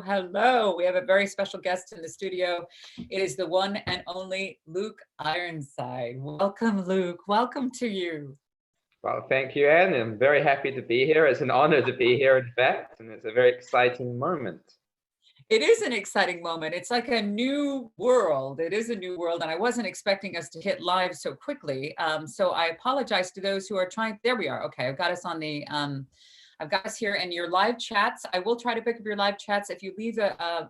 Hello. We have a very special guest in the studio. It is the one and only Luke Ironside. Welcome, Luke. Welcome to you. Well, thank you, Anne. I'm very happy to be here. It's an honor to be here, in fact, and it's a very exciting moment. It is an exciting moment. It's like a new world. It is a new world, and I wasn't expecting us to hit live so quickly. So I apologize to those who are trying. There we are. Okay, I've got us on the. I've got us here in your live chats. I will try to pick up your live chats. If you leave a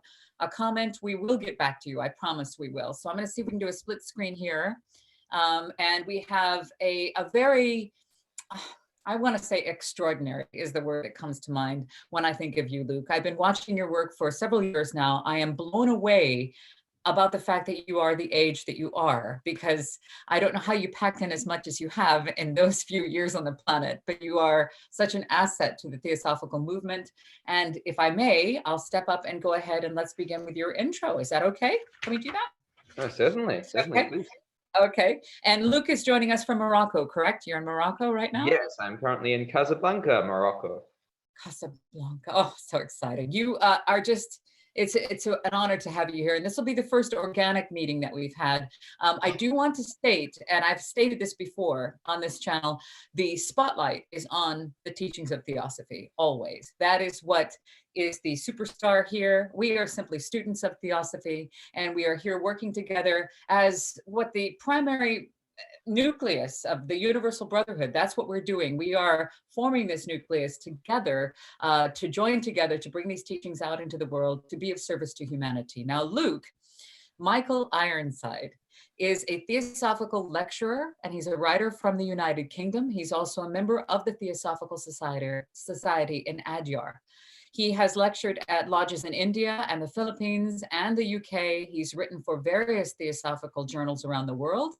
comment, we will get back to you. I promise we will. So I'm going to see if we can do a split screen here. And we have a very, I want to say extraordinary is the word that comes to mind when I think of you, Luke. I've been watching your work for several years now. I am blown away about the fact that you are the age that you are, because I don't know how you packed in as much as you have in those few years on the planet, but you are such an asset to the Theosophical movement. And if I may, I'll step up and go ahead and let's begin with your intro. Is that okay? Can we do that? Oh, certainly, Okay. please. Okay. And Luke is joining us from Morocco, correct? You're in Morocco right now? Yes, I'm currently in Casablanca, Morocco. Casablanca. Oh, so excited. You are just, it's an honor to have you here. And this will be the first organic meeting that we've had. I do want to state, and I've stated this before on this channel, the spotlight is on the teachings of Theosophy, always. That is what is the superstar here. We are simply students of Theosophy, and we are here working together as what the primary nucleus of the universal brotherhood. That's what we're doing. We are forming this nucleus together to join together to bring these teachings out into the world to be of service to humanity. Now, Luke, Michael Ironside is a Theosophical Lecturer, and he's a writer from the United Kingdom. He's also a member of the Theosophical Society in Adyar. He has lectured at lodges in India and the Philippines and the UK. He's written for various theosophical journals around the world.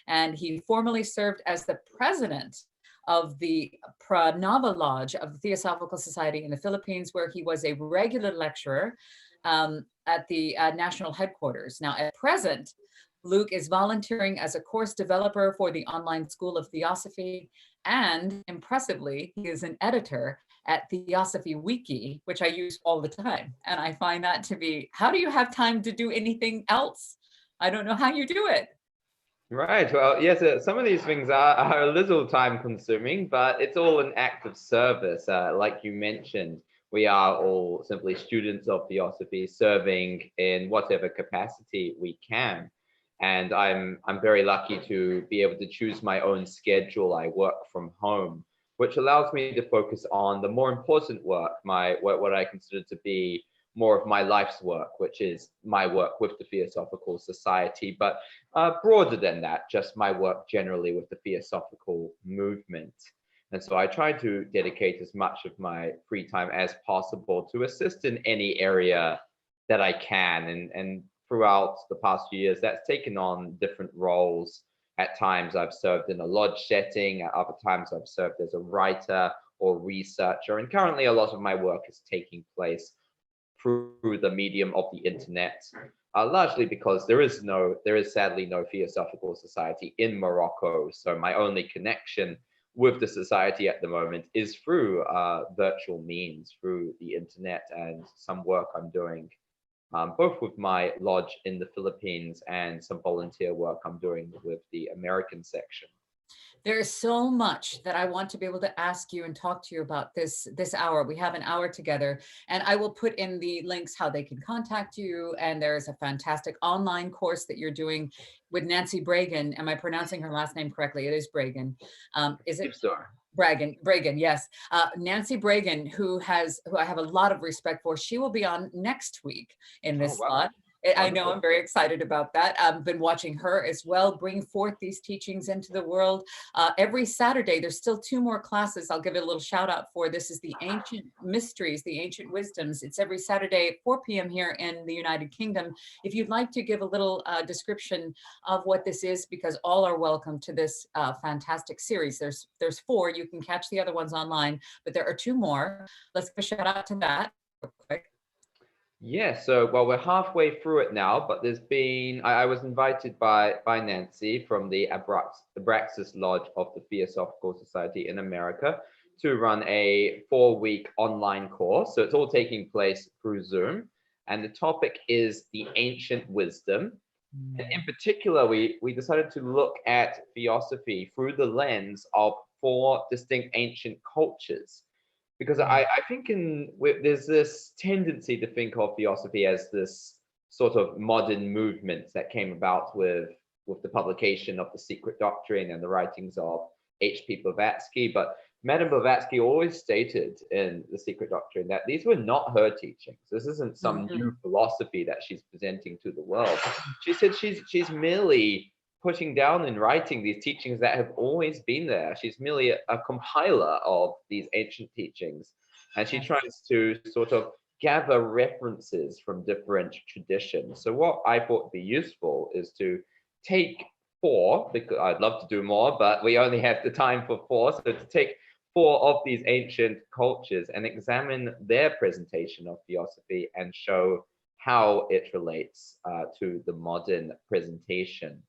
And he formerly served as the president of the Pranava Lodge of the Theosophical Society in the Philippines, where he was a regular lecturer at the national headquarters. Now, at present, Luke is volunteering as a course developer for the Online School of Theosophy, and impressively, he is an editor at Theosophy Wiki, which I use all the time. And I find that to be, how do you have time to do anything else? I don't know how you do it. Right. Well, yes, some of these things are a little time consuming, but it's all an act of service. Like you mentioned, we are all simply students of Theosophy, serving in whatever capacity we can. And I'm very lucky to be able to choose my own schedule. I work from home, which allows me to focus on the more important work, what I consider to be more of my life's work, which is my work with the Theosophical Society, but broader than that, just my work generally with the Theosophical movement. And so I try to dedicate as much of my free time as possible to assist in any area that I can. And throughout the past few years, that's taken on different roles. At times I've served in a lodge setting, at other times I've served as a writer or researcher, and currently a lot of my work is taking place through the medium of the internet, largely because there is sadly no Theosophical Society in Morocco. So my only connection with the society at the moment is through virtual means, through the internet, and some work I'm doing both with my lodge in the Philippines and some volunteer work I'm doing with the American section. There is so much that I want to be able to ask you and talk to you about this hour. We have an hour together, and I will put in the links how they can contact you. And there's a fantastic online course that you're doing with Nancy Bragan. Am I pronouncing her last name correctly? It is Bragan. Is it? Bragan, yes. Nancy Bragan, who I have a lot of respect for. She will be on next week in this slot. I know, I'm very excited about that. I've been watching her as well, bring forth these teachings into the world. Every Saturday, there's still 2 more classes I'll give it a little shout out for. This is the Ancient Mysteries, the Ancient Wisdoms. It's every Saturday at 4 p.m. here in the United Kingdom. If you'd like to give a little description of what this is, because all are welcome to this fantastic series. There's 4, you can catch the other ones online, but there are 2 more. Let's give a shout out to that real quick. Yeah, so well, we're halfway through it now, but there's been I was invited by Nancy from the Abraxas Lodge of the Theosophical Society in America to run a 4-week online course. So it's all taking place through Zoom. And the topic is the ancient wisdom. And in particular, we decided to look at Theosophy through the lens of 4 distinct ancient cultures. Because I think there's this tendency to think of Theosophy as this sort of modern movement that came about with the publication of The Secret Doctrine and the writings of H.P. Blavatsky. But Madame Blavatsky always stated in The Secret Doctrine that these were not her teachings. This isn't some new philosophy that she's presenting to the world. She said she's merely putting down in writing these teachings that have always been there. She's merely a compiler of these ancient teachings. And she tries to sort of gather references from different traditions. So what I thought would be useful is to take 4, because I'd love to do more, but we only have the time for 4. So to take 4 of these ancient cultures and examine their presentation of Theosophy and show how it relates to the modern presentation.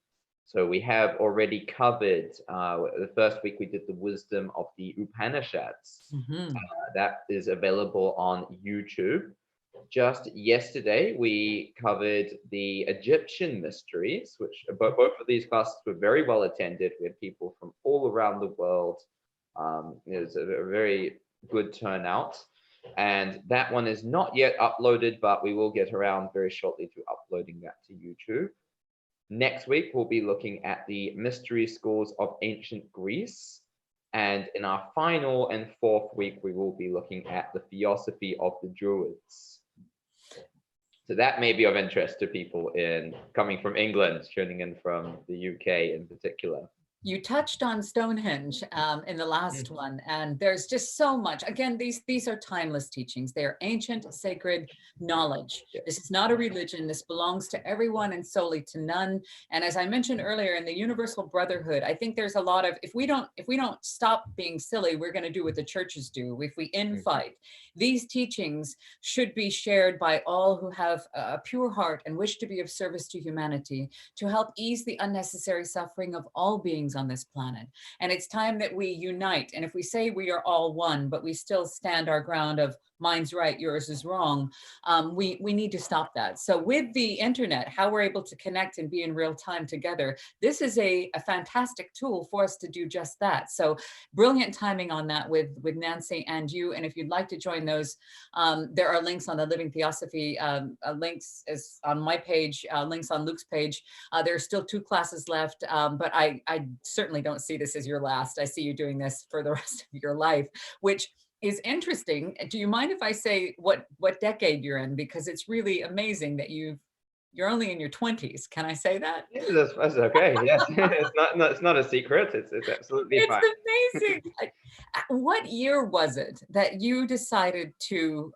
So we have already covered, the first week we did the wisdom of the Upanishads. That is available on YouTube. Just yesterday, we covered the Egyptian mysteries, which both of these classes were very well attended. We had people from all around the world. It was a very good turnout. And that one is not yet uploaded, but we will get around very shortly to uploading that to YouTube. Next week, we'll be looking at the mystery schools of ancient Greece. And in our final and 4th week, we will be looking at the Theosophy of the Druids. So that may be of interest to people coming from England, tuning in from the UK in particular. You touched on Stonehenge in the last one, and there's just so much. Again, these are timeless teachings. They are ancient, sacred knowledge. This is not a religion. This belongs to everyone and solely to none. And as I mentioned earlier, in the universal brotherhood, I think there's a lot of, if we don't stop being silly, we're going to do what the churches do. If we infight, these teachings should be shared by all who have a pure heart and wish to be of service to humanity, to help ease the unnecessary suffering of all beings on this planet. And it's time that we unite. And if we say we are all one, but we still stand our ground of mine's right, yours is wrong, we need to stop that. So with the internet, how we're able to connect and be in real time together, this is a fantastic tool for us to do just that. So brilliant timing on that with Nancy and you. And if you'd like to join those, there are links on the Living Theosophy, links is on my page, links on Luke's page. There are still 2 classes left, but I certainly don't see this as your last. I see you doing this for the rest of your life, which is interesting. Do you mind if I say what decade you're in? Because it's really amazing that you're only in your 20s. Can I say that? Yeah, that's okay. Yes, it's not a secret. It's absolutely fine. It's amazing. What year was it that you decided to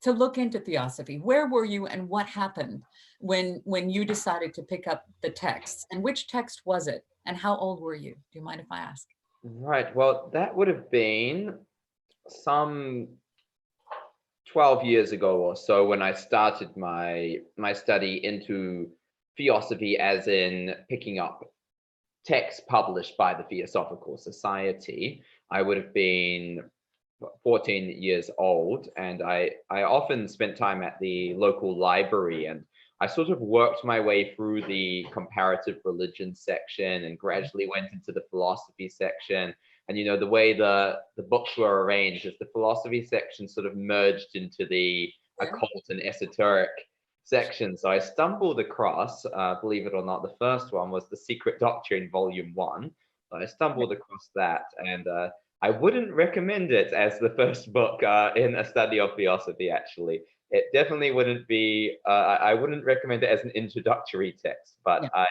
look into Theosophy? Where were you and what happened when you decided to pick up the texts? And which text was it? And how old were you? Do you mind if I ask? Right. Well, that would have been some 12 years ago or so when I started my study into Theosophy, as in picking up texts published by the Theosophical Society. I would have been 14 years old, and I often spent time at the local library, and I sort of worked my way through the comparative religion section and gradually went into the philosophy section. And you know, the way the books were arranged is the philosophy section sort of merged into the occult and esoteric section. So I stumbled across, believe it or not, the first one was The Secret Doctrine, Volume 1. So I stumbled across that, and I wouldn't recommend it as the first book in a study of Theosophy, actually. It definitely wouldn't be, I wouldn't recommend it as an introductory text, but I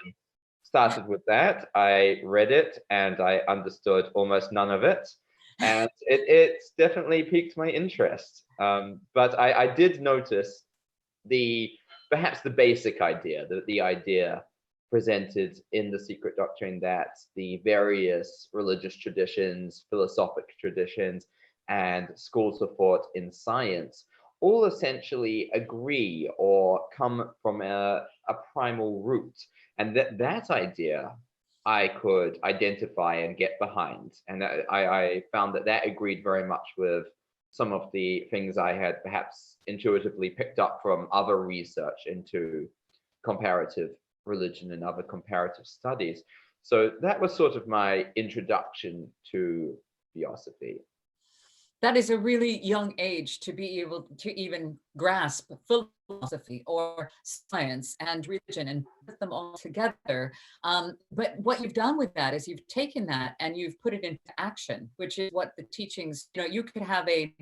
started with that. I read it and I understood almost none of it. And it's definitely piqued my interest. But I did notice perhaps the basic idea, the idea presented in The Secret Doctrine that the various religious traditions, philosophic traditions, and schools of thought in science all essentially agree or come from a primal root. And that idea I could identify and get behind. And I found that agreed very much with some of the things I had perhaps intuitively picked up from other research into comparative religion and other comparative studies. So that was sort of my introduction to Theosophy. That is a really young age to be able to even grasp philosophy or science and religion and put them all together. But what you've done with that is you've taken that and you've put it into action, which is what the teachings, you could have a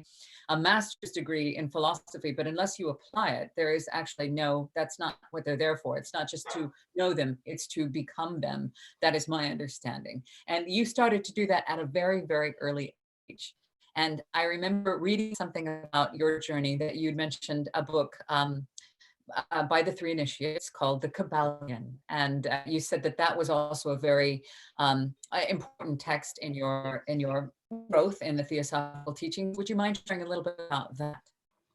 master's degree in philosophy, but unless you apply it, there is actually that's not what they're there for. It's not just to know them, it's to become them. That is my understanding. And you started to do that at a very, very early age. And I remember reading something about your journey that you'd mentioned a book by the three initiates called The Kabbalion. And you said that that was also a very important text in your growth in the Theosophical teachings. Would you mind sharing a little bit about that,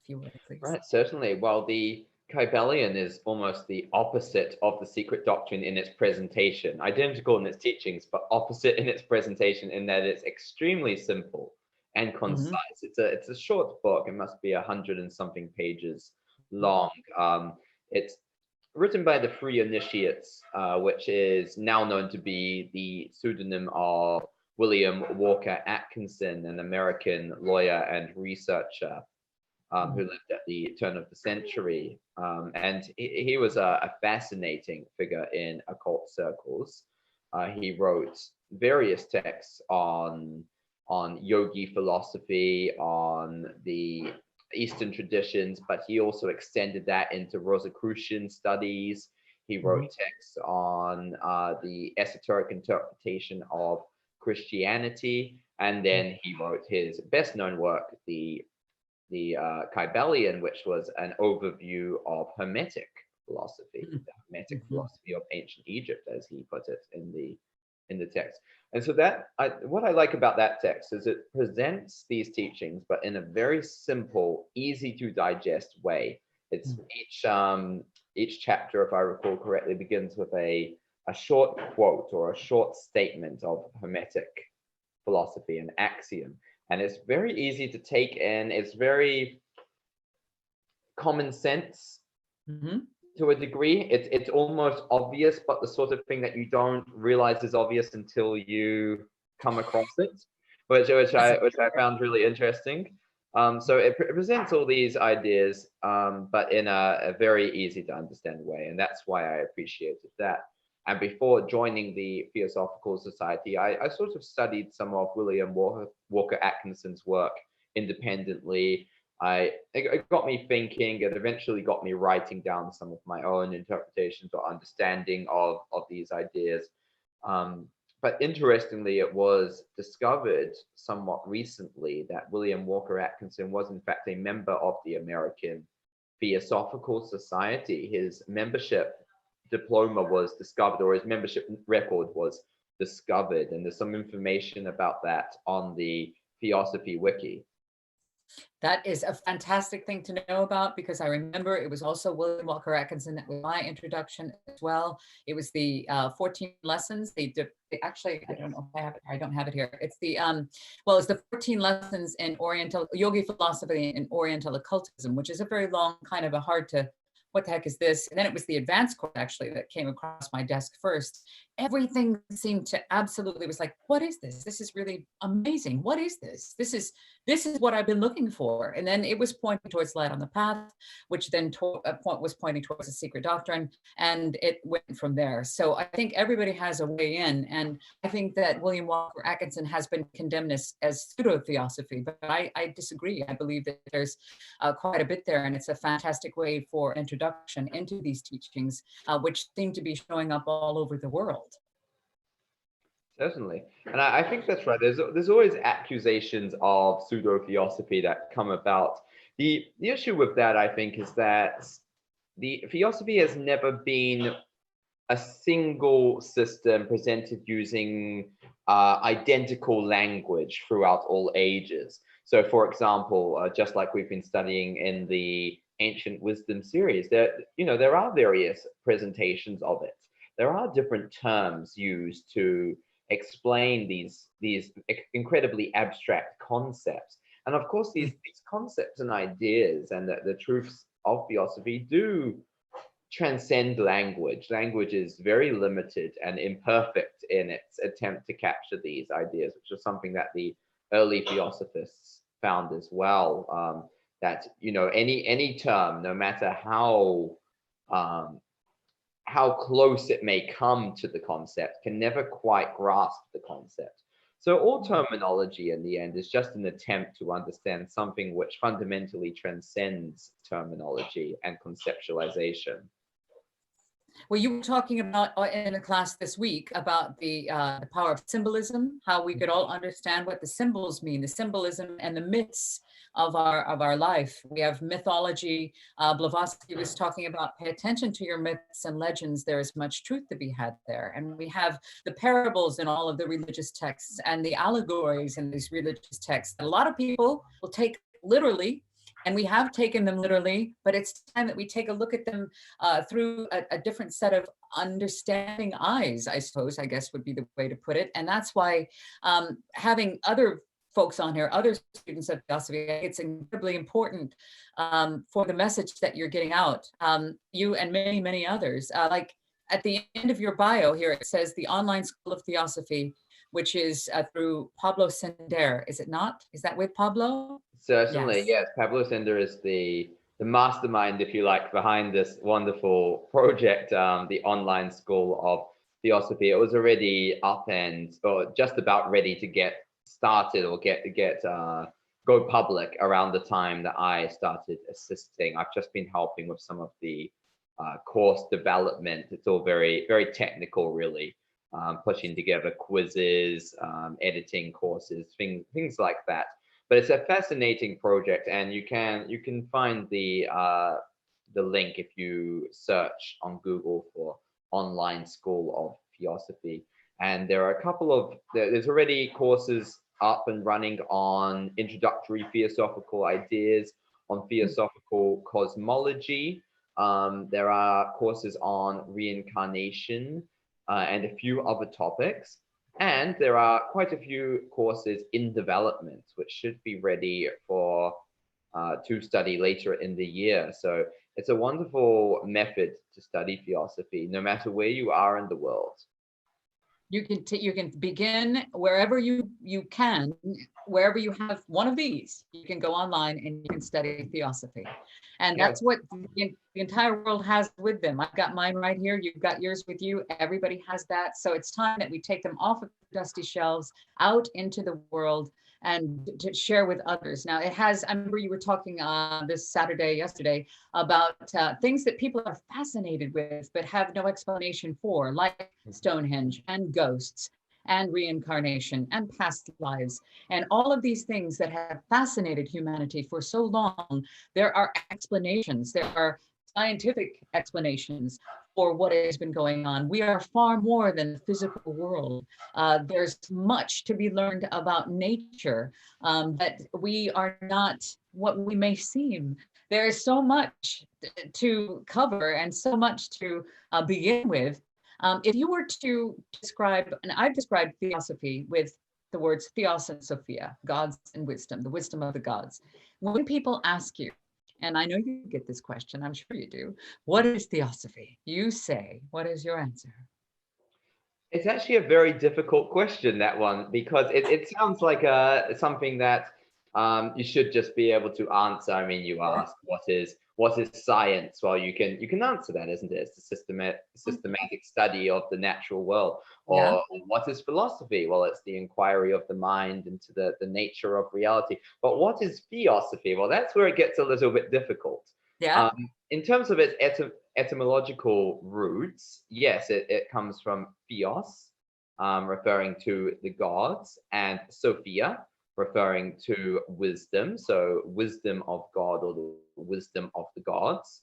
if you would, please? Right, certainly. Well, the Kabbalion is almost the opposite of the secret doctrine in its presentation, identical in its teachings, but opposite in its presentation in that it's extremely simple and concise. It's a short book. It must be 100 and something pages long. It's written by the three initiates, which is now known to be the pseudonym of William Walker Atkinson, an American lawyer and researcher who lived at the turn of the century. And he was a fascinating figure in occult circles. He wrote various texts on yogi philosophy, on the Eastern traditions, but he also extended that into Rosicrucian studies. He wrote texts on the esoteric interpretation of Christianity, and then he wrote his best-known work, the Kabbalion, which was an overview of Hermetic philosophy, the Hermetic philosophy of ancient Egypt, as he put it in the text. And so what I like about that text is it presents these teachings, but in a very simple, easy to digest way. It's each chapter, if I recall correctly, begins with a short quote or a short statement of Hermetic philosophy, an axiom. And it's very easy to take in. It's very common sense to a degree. It's almost obvious, but the sort of thing that you don't realize is obvious until you come across it, which I found really interesting. So it presents all these ideas, but in a very easy to understand way, and that's why I appreciated that. And before joining the Theosophical Society, I sort of studied some of William Walker Atkinson's work independently. It got me thinking. It eventually got me writing down some of my own interpretations or understanding of these ideas. But interestingly, it was discovered somewhat recently that William Walker Atkinson was in fact a member of the American Theosophical Society. His membership diploma was discovered, or his membership record was discovered, and there's some information about that on the Theosophy Wiki. That is a fantastic thing to know about, because I remember it was also William Walker Atkinson that was my introduction as well. It was the 14 lessons. Actually, I don't know if I have it. I don't have it here. It's the well, it's the 14 lessons in Oriental yogi philosophy and Oriental occultism, which is a very long, kind of a hard to, what the heck is this? And then it was the advanced course actually that came across my desk first. Everything seemed to absolutely was like, what is this? This is really amazing. What is this? This is what I've been looking for. And then it was pointing towards light on the path, which then was pointing towards the secret doctrine, and it went from there. So I think everybody has a way in, and I think that William Walker Atkinson has been condemned as pseudo-theosophy, but I disagree. I believe that there's quite a bit there, and it's a fantastic way for introduction into these teachings, which seem to be showing up all over the world. Certainly, and I think that's right. There's always accusations of pseudo-theosophy that come about. The issue with that, I think, is that the theosophy has never been a single system presented using identical language throughout all ages. So, for example, just like we've been studying in the Ancient Wisdom series, there are various presentations of it. There are different terms used to explain these incredibly abstract concepts. And of course, these concepts and ideas and the truths of Theosophy do transcend language. Language is very limited and imperfect in its attempt to capture these ideas, which is something that the early Theosophists found as well. That, you know, any term, no matter how close it may come to the concept, can never quite grasp the concept. So all terminology in the end is just an attempt to understand something which fundamentally transcends terminology and conceptualization. Well, you were talking about in a class this week about the power of symbolism, how we could all understand what the symbols mean, the symbolism and the myths of our life. We have mythology. Blavatsky was talking about, pay attention to your myths and legends. There is much truth to be had there. And we have the parables in all of the religious texts and the allegories in these religious texts. A lot of people will take literally, and we have taken them literally, but it's time that we take a look at them through a different set of understanding eyes, I suppose, I guess would be the way to put it. And that's why having other folks on here, other students of Theosophy, it's incredibly important for the message that you're getting out. You and many, many others. Like at the end of your bio here, it says the Online School of Theosophy, which is through Pablo Sender, is it not? Is that with Pablo? Certainly, Yes. yes. Pablo Sender is the mastermind, if you like, behind this wonderful project, the Online School of Theosophy. It was already up and or just about ready to get started or go public around the time that I started assisting. I've just been helping with some of the course development. It's all very, very technical, really. Pushing together quizzes, editing courses, things like that. But it's a fascinating project, and you can find the link if you search on Google for Online School of Theosophy. And there are a couple of there's already courses up and running on introductory theosophical ideas, on theosophical cosmology. There are courses on reincarnation and a few other topics. And there are quite a few courses in development, which should be ready for to study later in the year. So it's a wonderful method to study Theosophy, no matter where you are in the world. You can begin wherever you can, wherever you have one of these. You can go online and you can study Theosophy, and that's what the entire world has with them. I've got mine right here. You've got yours with you. Everybody has that. So it's time that we take them off of the dusty shelves, out into the world, and to share with others. Now it has, I remember you were talking this yesterday, about things that people are fascinated with, but have no explanation for, like Stonehenge and ghosts and reincarnation and past lives. And all of these things that have fascinated humanity for so long, there are explanations, there are scientific explanations for what has been going on. We are far more than the physical world. There's much to be learned about nature, that we are not what we may seem. There is so much to cover and so much to begin with. If you were to describe, and I've described Theosophy with the words Theos and Sophia, gods and wisdom, the wisdom of the gods. When people ask you, and I know you get this question, I'm sure you do, what is Theosophy? You say, what is your answer? It's actually a very difficult question, that one, because it sounds like something that you should just be able to answer. I mean, you ask what is science? Well, you can answer that, isn't it? It's a systematic study of the natural world. Or what is philosophy? Well, it's the inquiry of the mind into the nature of reality. But what is Theosophy? Well, that's where it gets a little bit difficult. Yeah. In terms of its etymological roots, yes, it comes from Theos, referring to the gods, and Sophia, referring to wisdom, so wisdom of God or the wisdom of the gods.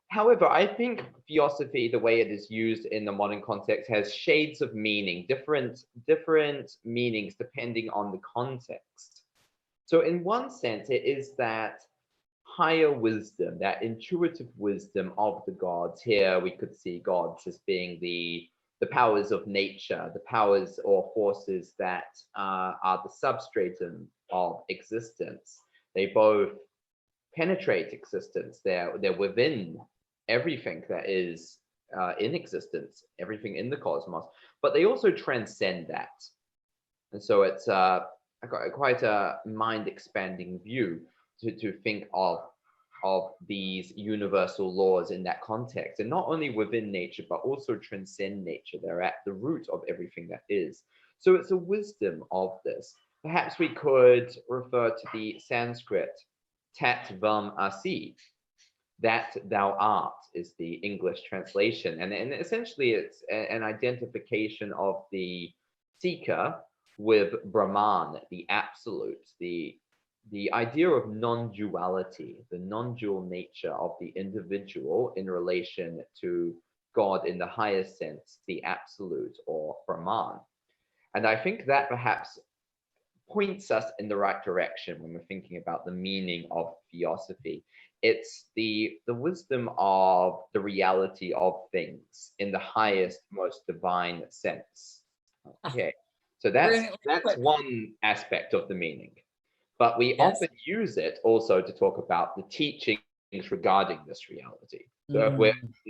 However, I think Theosophy, the way it is used in the modern context, has shades of meaning, different meanings depending on the context. So in one sense, it is that higher wisdom, that intuitive wisdom of the gods. Here we could see gods as being the powers of nature, the powers or forces that are the substratum of existence. They both penetrate existence. They're within everything that is in existence, everything in the cosmos, but they also transcend that. And so it's quite a mind-expanding view to think of these universal laws in that context, and not only within nature, but also transcend nature. They're at the root of everything that is. So it's a wisdom of this. Perhaps we could refer to the Sanskrit tat vam asi, that thou art is the English translation. And essentially it's an identification of the seeker with Brahman, the absolute, the idea of non-duality, the non-dual nature of the individual in relation to God in the highest sense, the absolute or Brahman. And I think that perhaps points us in the right direction when we're thinking about the meaning of theosophy. It's the wisdom of the reality of things in the highest, most divine sense. Okay, so that's one aspect of the meaning. But we often use it also to talk about the teachings regarding this reality. So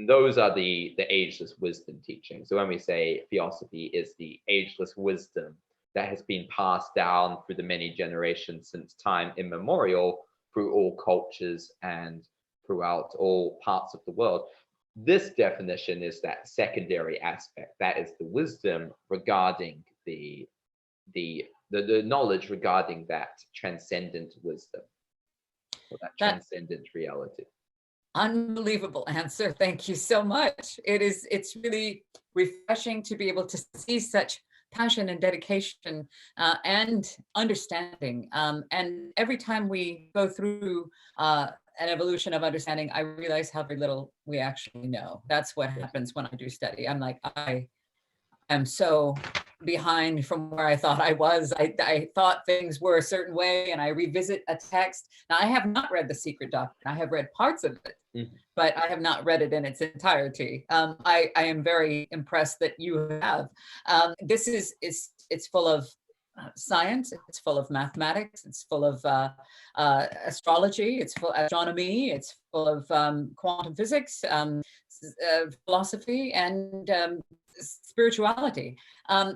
those are the ageless wisdom teachings. So when we say theosophy is the ageless wisdom that has been passed down through the many generations since time immemorial, through all cultures and throughout all parts of the world, this definition is that secondary aspect. That is the wisdom regarding the knowledge regarding that transcendent wisdom, or that transcendent reality. Unbelievable answer. Thank you so much. It's really refreshing to be able to see such passion and dedication and understanding. And every time we go through an evolution of understanding, I realize how very little we actually know. That's what happens when I do study. I'm like, I am so behind from where I thought I was. I thought things were a certain way, and I revisit a text. Now, I have not read The Secret Doctrine. I have read parts of it, but I have not read it in its entirety. I am very impressed that you have. This it's full of science, it's full of mathematics, it's full of astrology, it's full of astronomy, it's full of quantum physics, philosophy, and spirituality.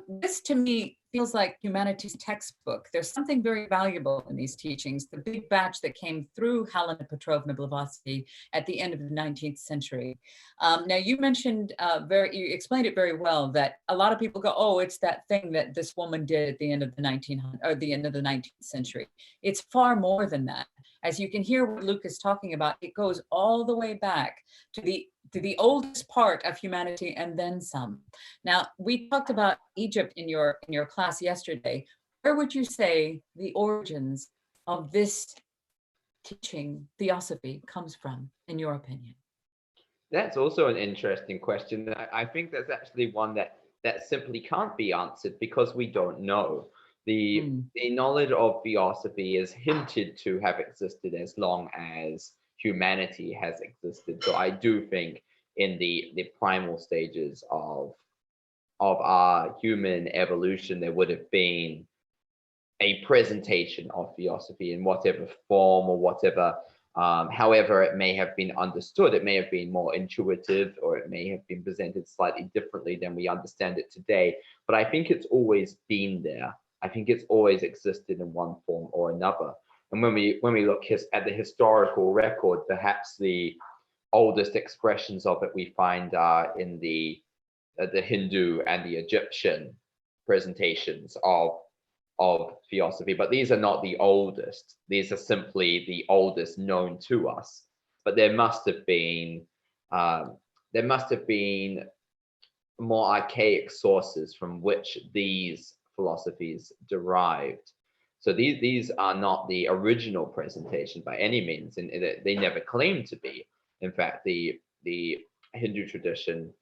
This to me feels like humanities textbook. There's something very valuable in these teachings. The big batch that came through Helena Petrovna Blavatsky at the end of the 19th century. Now you mentioned, you explained it very well, that a lot of people go, oh, it's that thing that this woman did at the end of the 19th century. It's far more than that. As you can hear what Luke is talking about, it goes all the way back to the oldest part of humanity and then some. Now, we talked about Egypt in your class yesterday. Where would you say the origins of this teaching, theosophy, comes from, in your opinion? That's also an interesting question. I think that's actually one that simply can't be answered because we don't know. The knowledge of theosophy is hinted to have existed as long as humanity has existed. So I do think in the primal stages of our human evolution, there would have been a presentation of theosophy in whatever form or whatever, however it may have been understood. It may have been more intuitive, or it may have been presented slightly differently than we understand it today. But I think it's always been there. I think it's always existed in one form or another. And when we look at the historical record, perhaps the oldest expressions of it we find are in the Hindu and the Egyptian presentations of theosophy. But these are not the oldest. These are simply the oldest known to us. But there must have been more archaic sources from which these philosophies derived. So these are not the original presentation by any means, and they never claim to be. In fact, the Hindu tradition,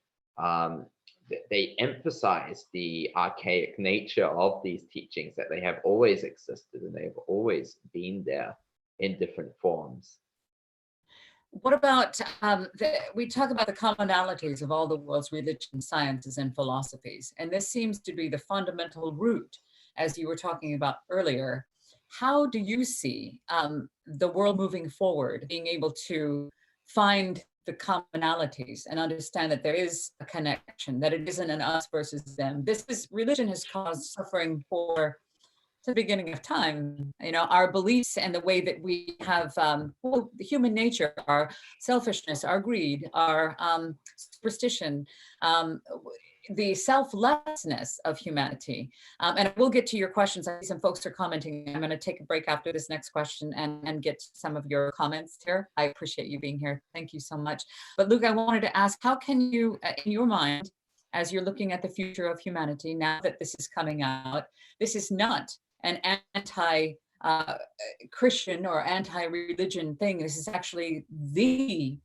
they emphasize the archaic nature of these teachings, that they have always existed and they've always been there in different forms. What about, we talk about the commonalities of all the world's religions, sciences, and philosophies, and this seems to be the fundamental root, as you were talking about earlier, how do you see the world moving forward, being able to find the commonalities and understand that there is a connection, that it isn't an us versus them? Religion has caused suffering for the beginning of time. You know, our beliefs and the way that we have human nature, our selfishness, our greed, our superstition, the selflessness of humanity. And we'll get to your questions. I see some folks are commenting. I'm going to take a break after this next question and get some of your comments here. I appreciate you being here. Thank you so much. But Luke, I wanted to ask, how can you, in your mind, as you're looking at the future of humanity, now that this is coming out, this is not an anti-Christian or anti-religion thing. This is actually the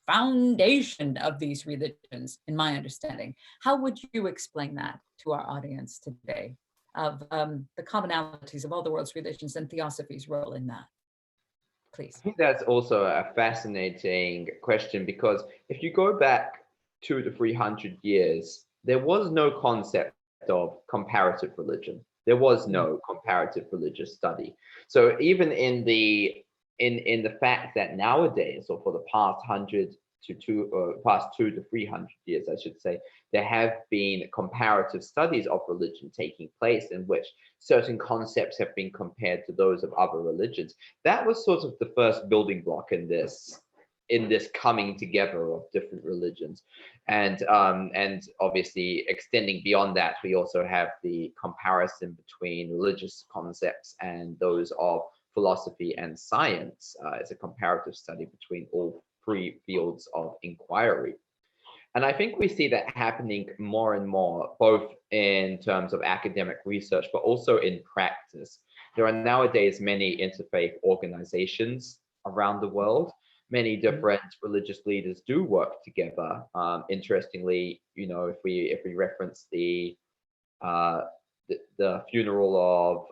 foundation of these religions, in my understanding. How would you explain that to our audience today, of the commonalities of all the world's religions and Theosophy's role in that? Please. I think that's also a fascinating question, because if you go back 200 to 300 years, there was no concept of comparative religion. There was no comparative religious study. So even in the fact that nowadays, or for the past 200 to 300 years, I should say, there have been comparative studies of religion taking place in which certain concepts have been compared to those of other religions. That was sort of the first building block in this coming together of different religions. And obviously extending beyond that, we also have the comparison between religious concepts and those of philosophy and science as a comparative study between all three fields of inquiry. And I think we see that happening more and more, both in terms of academic research, but also in practice. There are nowadays many interfaith organizations around the world. Many different religious leaders do work together. Interestingly, you know, if we reference the funeral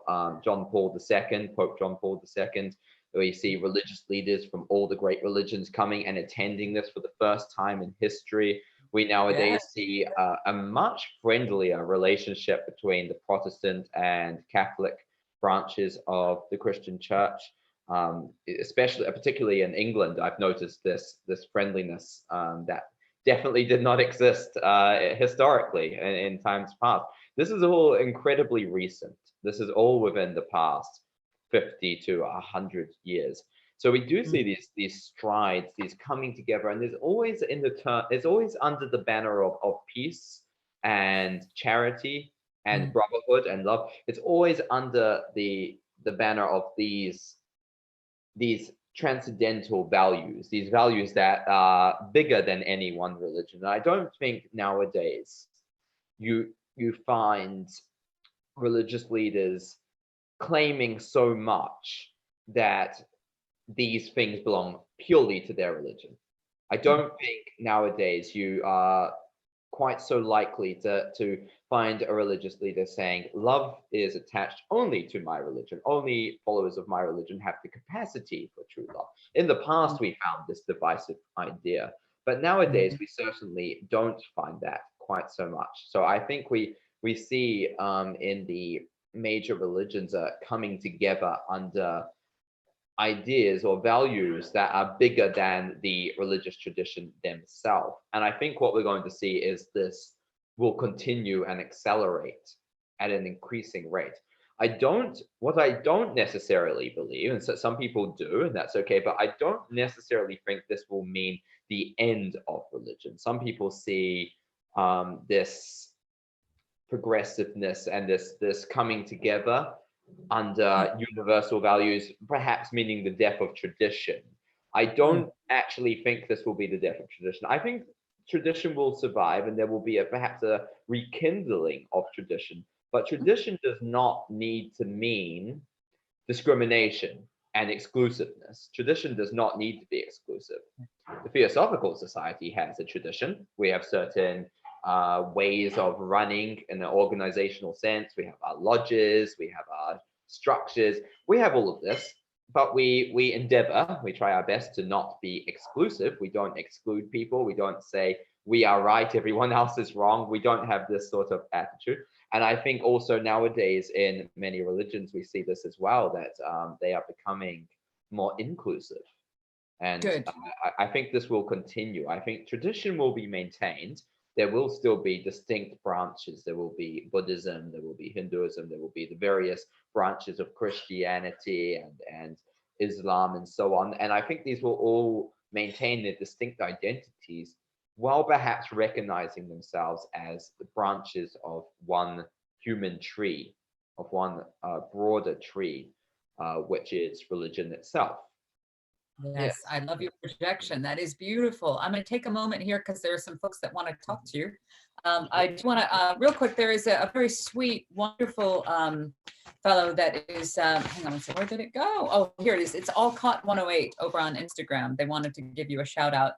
of John Paul II, Pope John Paul II, we see religious leaders from all the great religions coming and attending this for the first time in history. We nowadays see a much friendlier relationship between the Protestant and Catholic branches of the Christian Church. Particularly in England, I've noticed this friendliness that definitely did not exist historically in times past. This is all incredibly recent. This is all within the past 50 to 100 years. So we do see these strides, these coming together, and there's always under the banner of peace and charity and brotherhood and love. It's always under the banner of these transcendental values, these values that are bigger than any one religion. And I don't think nowadays you find religious leaders claiming so much that these things belong purely to their religion. I don't think nowadays you are quite so likely to find a religious leader saying love is attached only to my religion. Only followers of my religion have the capacity for true love. In the past, we found this divisive idea, but nowadays we certainly don't find that quite so much. So I think we see in the major religions coming together under ideas or values that are bigger than the religious tradition themselves. And I think what we're going to see is this will continue and accelerate at an increasing rate. What I don't necessarily believe, and so some people do, and that's okay, but I don't necessarily think this will mean the end of religion. Some people see this progressiveness and this coming together under universal values, perhaps meaning the death of tradition. I don't actually think this will be the death of tradition. I think tradition will survive, and there will be perhaps a rekindling of tradition. But tradition does not need to mean discrimination and exclusiveness. Tradition does not need to be exclusive. The Theosophical Society has a tradition. We have certain ways of running in an organizational sense. We have our lodges, we have our structures, we have all of this, but we endeavor, we try our best to not be exclusive. We don't exclude people. We don't say we are right, everyone else is wrong. We don't have this sort of attitude. And I think also nowadays in many religions, we see this as well, that they are becoming more inclusive. And Good. I think this will continue. I think tradition will be maintained. There will still be distinct branches. There will be Buddhism, there will be Hinduism, there will be the various branches of Christianity and Islam and so on. And I think these will all maintain their distinct identities while perhaps recognizing themselves as the branches of one human tree, of one broader tree, which is religion itself. Yes, I love your projection. That is beautiful. I'm going to take a moment here because there are some folks that want to talk to you. I just want to, real quick, there is a very sweet, wonderful fellow that is, hang on a second, where did it go? Oh, here it is. It's Alcott 108 over on Instagram. They wanted to give you a shout out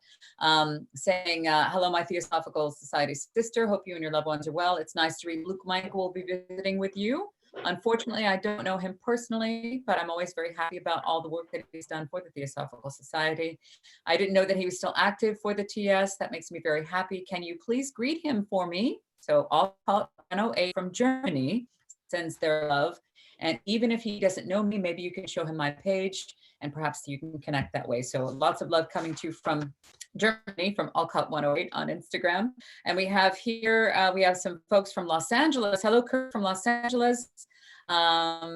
saying, hello, my Theosophical Society sister. Hope you and your loved ones are well. It's nice to read. Luke Michael will be visiting with you. Unfortunately, I don't know him personally, but I'm always very happy about all the work that he's done for the Theosophical Society. I didn't know that he was still active for the TS. That makes me very happy. Can you please greet him for me? So Alcott 108 from Germany sends their love. And even if he doesn't know me, maybe you can show him my page and perhaps you can connect that way. So lots of love coming to you from Germany, from Alcott 108 on Instagram. And we have here, we have some folks from Los Angeles. Hello, Kurt from Los Angeles.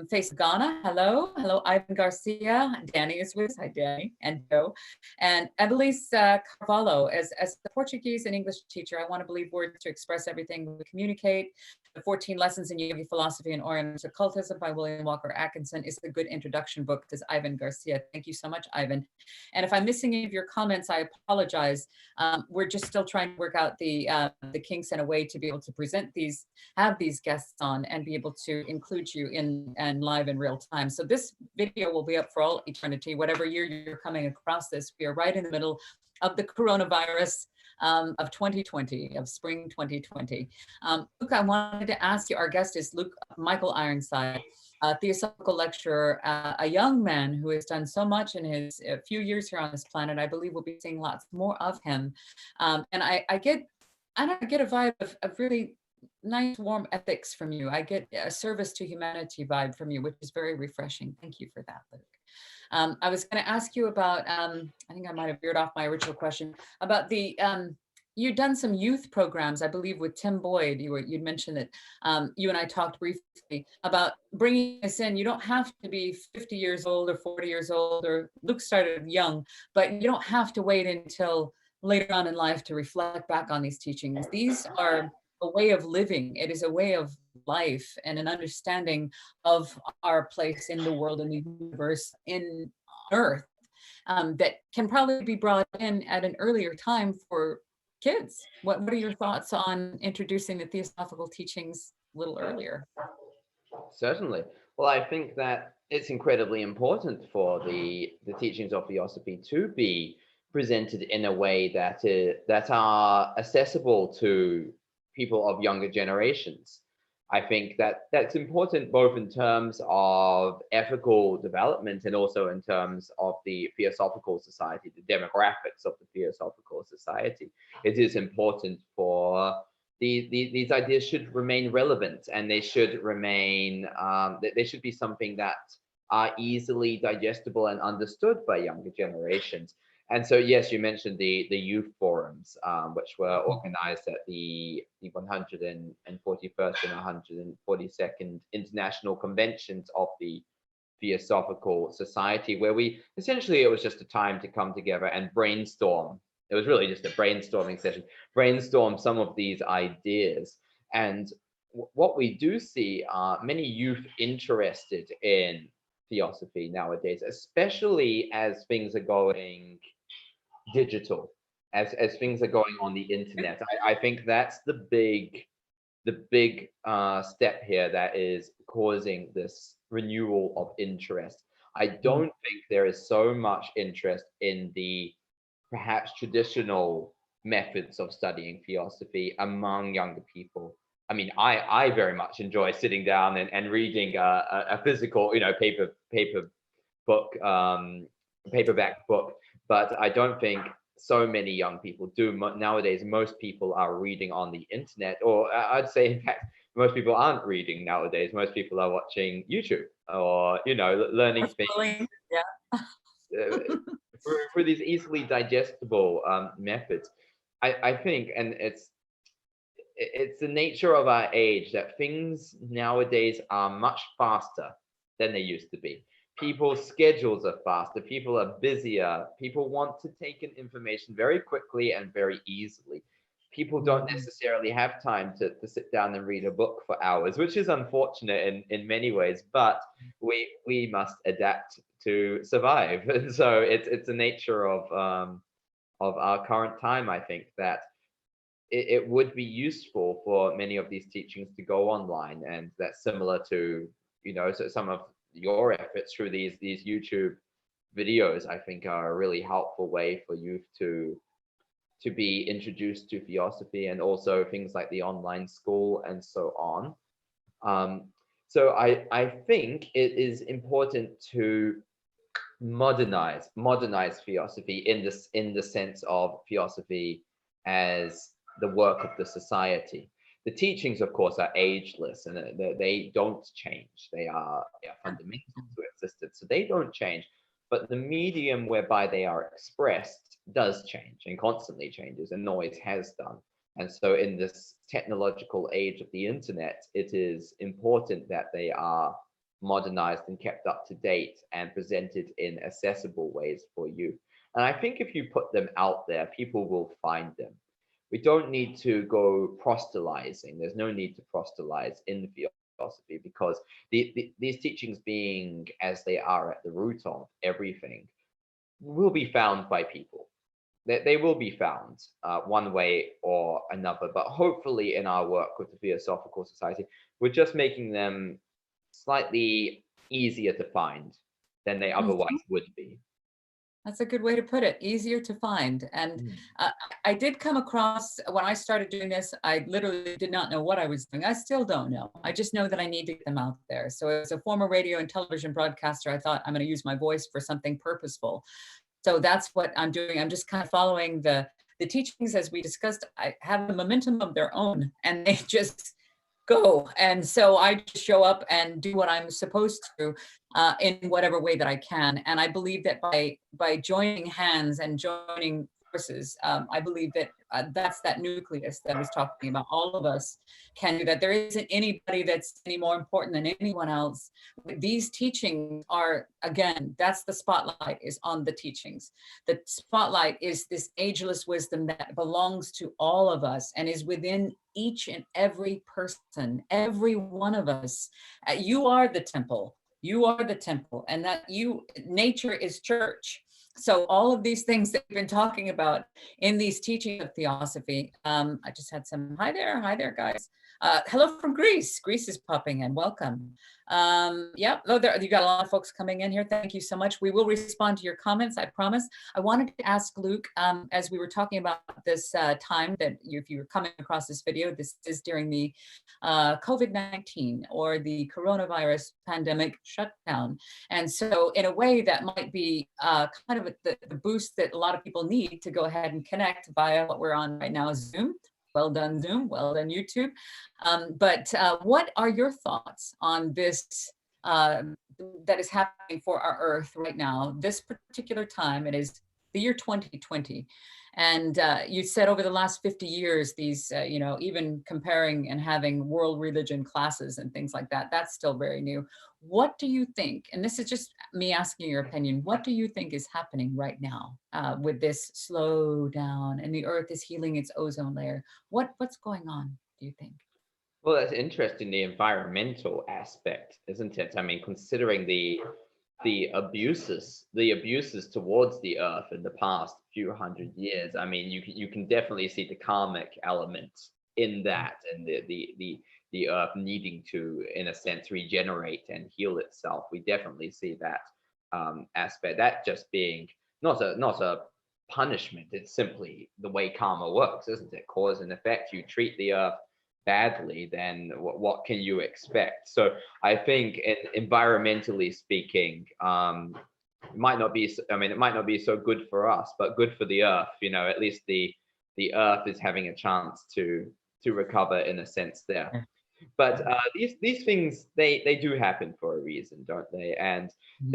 Face Ghana, hello. Hello, Ivan Garcia. Danny is with us. Hi, Danny and Joe. And Evelise Carvalho, as the Portuguese and English teacher, I want to believe words to express everything we communicate. The 14 Lessons in Yogi Philosophy and Oriental Occultism by William Walker Atkinson is a good introduction book, says Ivan Garcia. Thank you so much, Ivan. And if I'm missing any of your comments, I apologize. We're just still trying to work out the kinks and a way to be able to present these, have these guests on and be able to include you in and live in real time. So this video will be up for all eternity, whatever year you're coming across this. We are right in the middle of the coronavirus of 2020, of spring 2020. Luke, I wanted to ask you, our guest is Michael Ironside, a Theosophical Lecturer, a young man who has done so much in his few years here on this planet. I believe we'll be seeing lots more of him. And I get a vibe of really nice, warm ethics from you. I get a service to humanity vibe from you, which is very refreshing. Thank you for that, Luke. I was going to ask you about, I think I might have veered off my original question, about the, you'd done some youth programs, I believe, with Tim Boyd. You'd mentioned that you and I talked briefly about bringing this in. You don't have to be 50 years old or 40 years old, or Luke started young, but you don't have to wait until later on in life to reflect back on these teachings. These are a way of living. It is a way of life and an understanding of our place in the world, in the universe, in Earth, that can probably be brought in at an earlier time for kids. What are your thoughts on introducing the Theosophical teachings a little earlier? Certainly. Well, I think that it's incredibly important for the teachings of Theosophy to be presented in a way that are accessible to people of younger generations. I think that that's important both in terms of ethical development and also in terms of the Theosophical Society, the demographics of the Theosophical Society. It is important for these ideas should remain relevant, and they should remain, they should be something that are easily digestible and understood by younger generations. And so, yes, you mentioned the youth forums, which were organized at the 141st and 142nd International Conventions of the Theosophical Society, where it was just a time to come together and brainstorm. It was really just a brainstorming session, brainstorm some of these ideas. And what we do see are many youth interested in Theosophy nowadays, especially as things are going digital, as things are going on the internet. I think that's the big step here that is causing this renewal of interest. I don't think there is so much interest in the perhaps traditional methods of studying Theosophy among younger people. I mean, I very much enjoy sitting down and reading a physical, paperback book, but I don't think so many young people do nowadays. Most people are reading on the internet, or I'd say, in fact, most people aren't reading nowadays. Most people are watching YouTube or, you know, learning things Yeah. through these easily digestible methods. I think, and it's the nature of our age that things nowadays are much faster than they used to be. People's schedules are faster, people are busier, people want to take in information very quickly and very easily. People don't necessarily have time to sit down and read a book for hours, which is unfortunate in many ways, but we must adapt to survive. And so it's the nature of our current time, I think, that it would be useful for many of these teachings to go online, and that's similar to, you know, so some of your efforts through these YouTube videos, I think, are a really helpful way for youth to be introduced to Theosophy, and also things like the online school and so on. So I think it is important to modernize Theosophy in the sense of Theosophy as the work of the society. The teachings, of course, are ageless, and they don't change. They are fundamental to existence, so they don't change. But the medium whereby they are expressed does change and constantly changes, and always has done. And so in this technological age of the internet, it is important that they are modernized and kept up to date and presented in accessible ways for you. And I think if you put them out there, people will find them. We don't need to go proselytizing. There's no need to proselytize in Theosophy, because these teachings, being as they are at the root of everything, will be found by people. They will be found one way or another. But hopefully in our work with the Theosophical Society, we're just making them slightly easier to find than they otherwise would be. That's a good way to put it. Easier to find. And I did come across, when I started doing this, I literally did not know what I was doing. I still don't know. I just know that I need to get them out there. So as a former radio and television broadcaster, I thought I'm going to use my voice for something purposeful. So that's what I'm doing. I'm just kind of following the teachings as we discussed. I have a momentum of their own, and they just go. And so I just show up and do what I'm supposed to in whatever way that I can. And I believe that by joining hands and joining forces, I believe that that's that nucleus that I was talking about. All of us can do that. There isn't anybody that's any more important than anyone else. These teachings are, again, that's the spotlight is on the teachings. The spotlight is this ageless wisdom that belongs to all of us and is within each and every person, every one of us. You are the temple. You are the temple, and that nature is church. So all of these things that we've been talking about in these teachings of Theosophy, I just had some, hi there, guys. Hello from Greece. Greece is popping in, welcome. Yeah, oh, you got a lot of folks coming in here. Thank you so much. We will respond to your comments, I promise. I wanted to ask Luke, as we were talking about this time that if you were coming across this video, this is during the COVID-19 or the coronavirus pandemic shutdown. And so in a way that might be kind of the boost that a lot of people need to go ahead and connect via what we're on right now, Zoom. Well done, Zoom. Well done, YouTube. But what are your thoughts on this that is happening for our Earth right now? This particular time, it is the year 2020. And you said over the last 50 years, these, you know, even comparing and having world religion classes and things like that, that's still very new. What do you think, and this is just me asking your opinion, what do you think is happening right now with this slow down and the Earth is healing its ozone layer? What's going on, do you think? Well, that's interesting, the environmental aspect, isn't it? I mean, considering the abuses towards the earth in the past few hundred years, I mean, you can definitely see the karmic element in that, and the earth needing to, in a sense, regenerate and heal itself. We definitely see that aspect, that just being not a punishment. It's simply the way karma works, isn't it? Cause and effect. You treat the earth badly, then what can you expect? So I think environmentally speaking, it might not be, I mean, it might not be so good for us, but good for the earth. You know, at least the earth is having a chance to recover in a sense there. But these things, they do happen for a reason, don't they? And Mhm.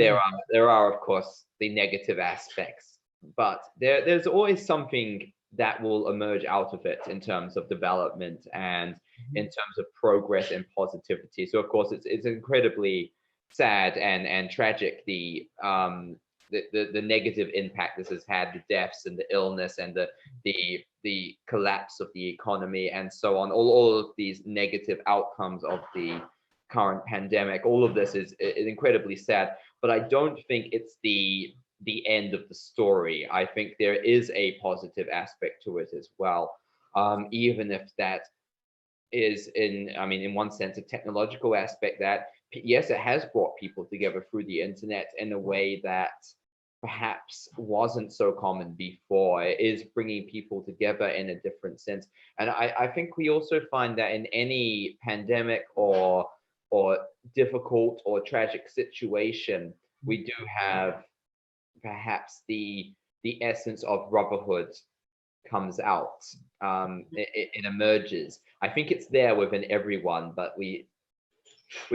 there are of course the negative aspects, but there's always something that will emerge out of it in terms of development and in Mhm. terms of progress and positivity. So of course it's incredibly sad and tragic, the negative impact this has had, the deaths and the illness and the collapse of the economy and so on, all of these negative outcomes of the current pandemic. All of this is incredibly sad, but I don't think it's the end of the story. I think there is a positive aspect to it as well, even if that is in one sense a technological aspect that yes, it has brought people together through the internet in a way that perhaps wasn't so common before. It is bringing people together in a different sense, and I think we also find that in any pandemic or difficult or tragic situation, we do have perhaps the essence of brotherhood comes out. It emerges. I think it's there within everyone, but we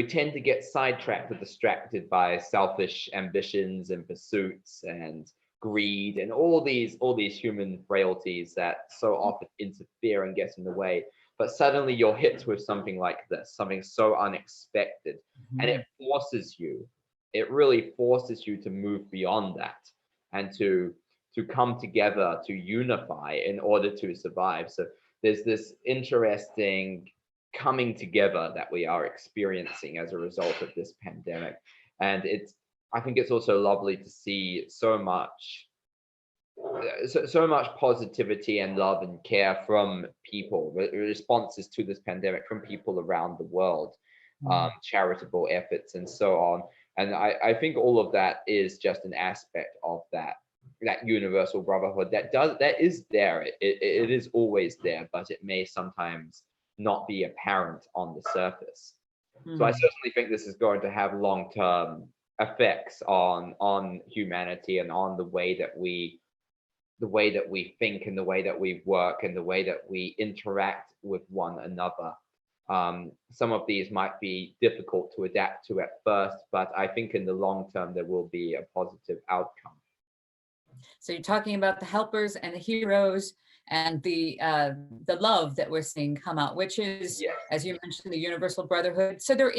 tend to get sidetracked or distracted by selfish ambitions and pursuits and greed and all these human frailties that so often interfere and get in the way. But suddenly you're hit with something like this, something so unexpected, and Mhm. it really forces you to move beyond that and to come together, to unify in order to survive. So there's this interesting coming together that we are experiencing as a result of this pandemic. And I think it's also lovely to see so much positivity and love and care from people, responses to this pandemic from people around the world, Mhm. charitable efforts and so on. And I think all of that is just an aspect of that universal brotherhood that is there. It is always there, but it may sometimes not be apparent on the surface. So I Mhm. certainly think this is going to have long-term effects on humanity and on the way that we think and the way that we work and the way that we interact with one another. Some of these might be difficult to adapt to at first, but I think in the long term there will be a positive outcome. So you're talking about the helpers and the heroes and the love that we're seeing come out, which is, Yes. as you mentioned, the universal brotherhood. So there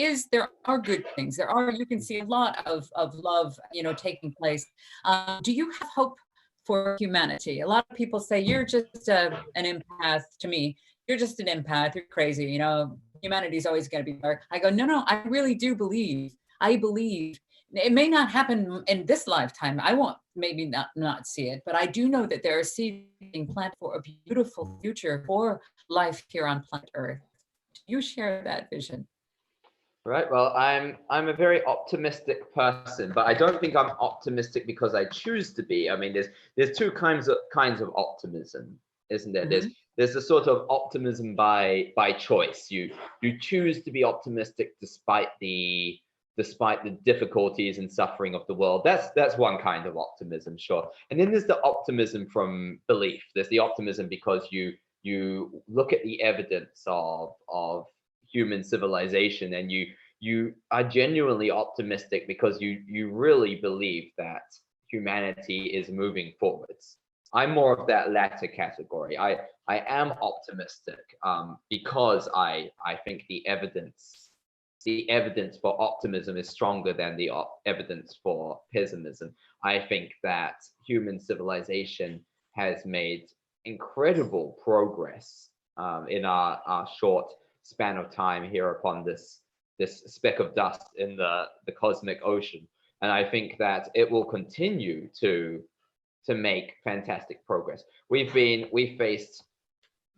are good things. You can see a lot of love, taking place. Do you have hope for humanity? A lot of people say you're just an empath. To me, you're just an empath. You're crazy. Humanity's always going to be dark. I go, no, no. I really do believe. I believe it may not happen in this lifetime. I won't maybe not see it, but I do know that there are seeds being planted for a beautiful future for life here on planet Earth. Do you share that vision? Right. Well, I'm a very optimistic person, but I don't think I'm optimistic because I choose to be. I mean, there's two kinds of optimism, isn't there? There's Mhm. there's a sort of optimism by choice. You choose to be optimistic despite the difficulties and suffering of the world. That's one kind of optimism, sure. And then there's the optimism from belief. There's the optimism because you look at the evidence of human civilization and you are genuinely optimistic because you really believe that humanity is moving forwards. I'm more of that latter category. I am optimistic because I think the evidence for optimism is stronger than the evidence for pessimism. I think that human civilization has made incredible progress in our short span of time here upon this speck of dust in the cosmic ocean. And I think that it will continue to make fantastic progress. We've faced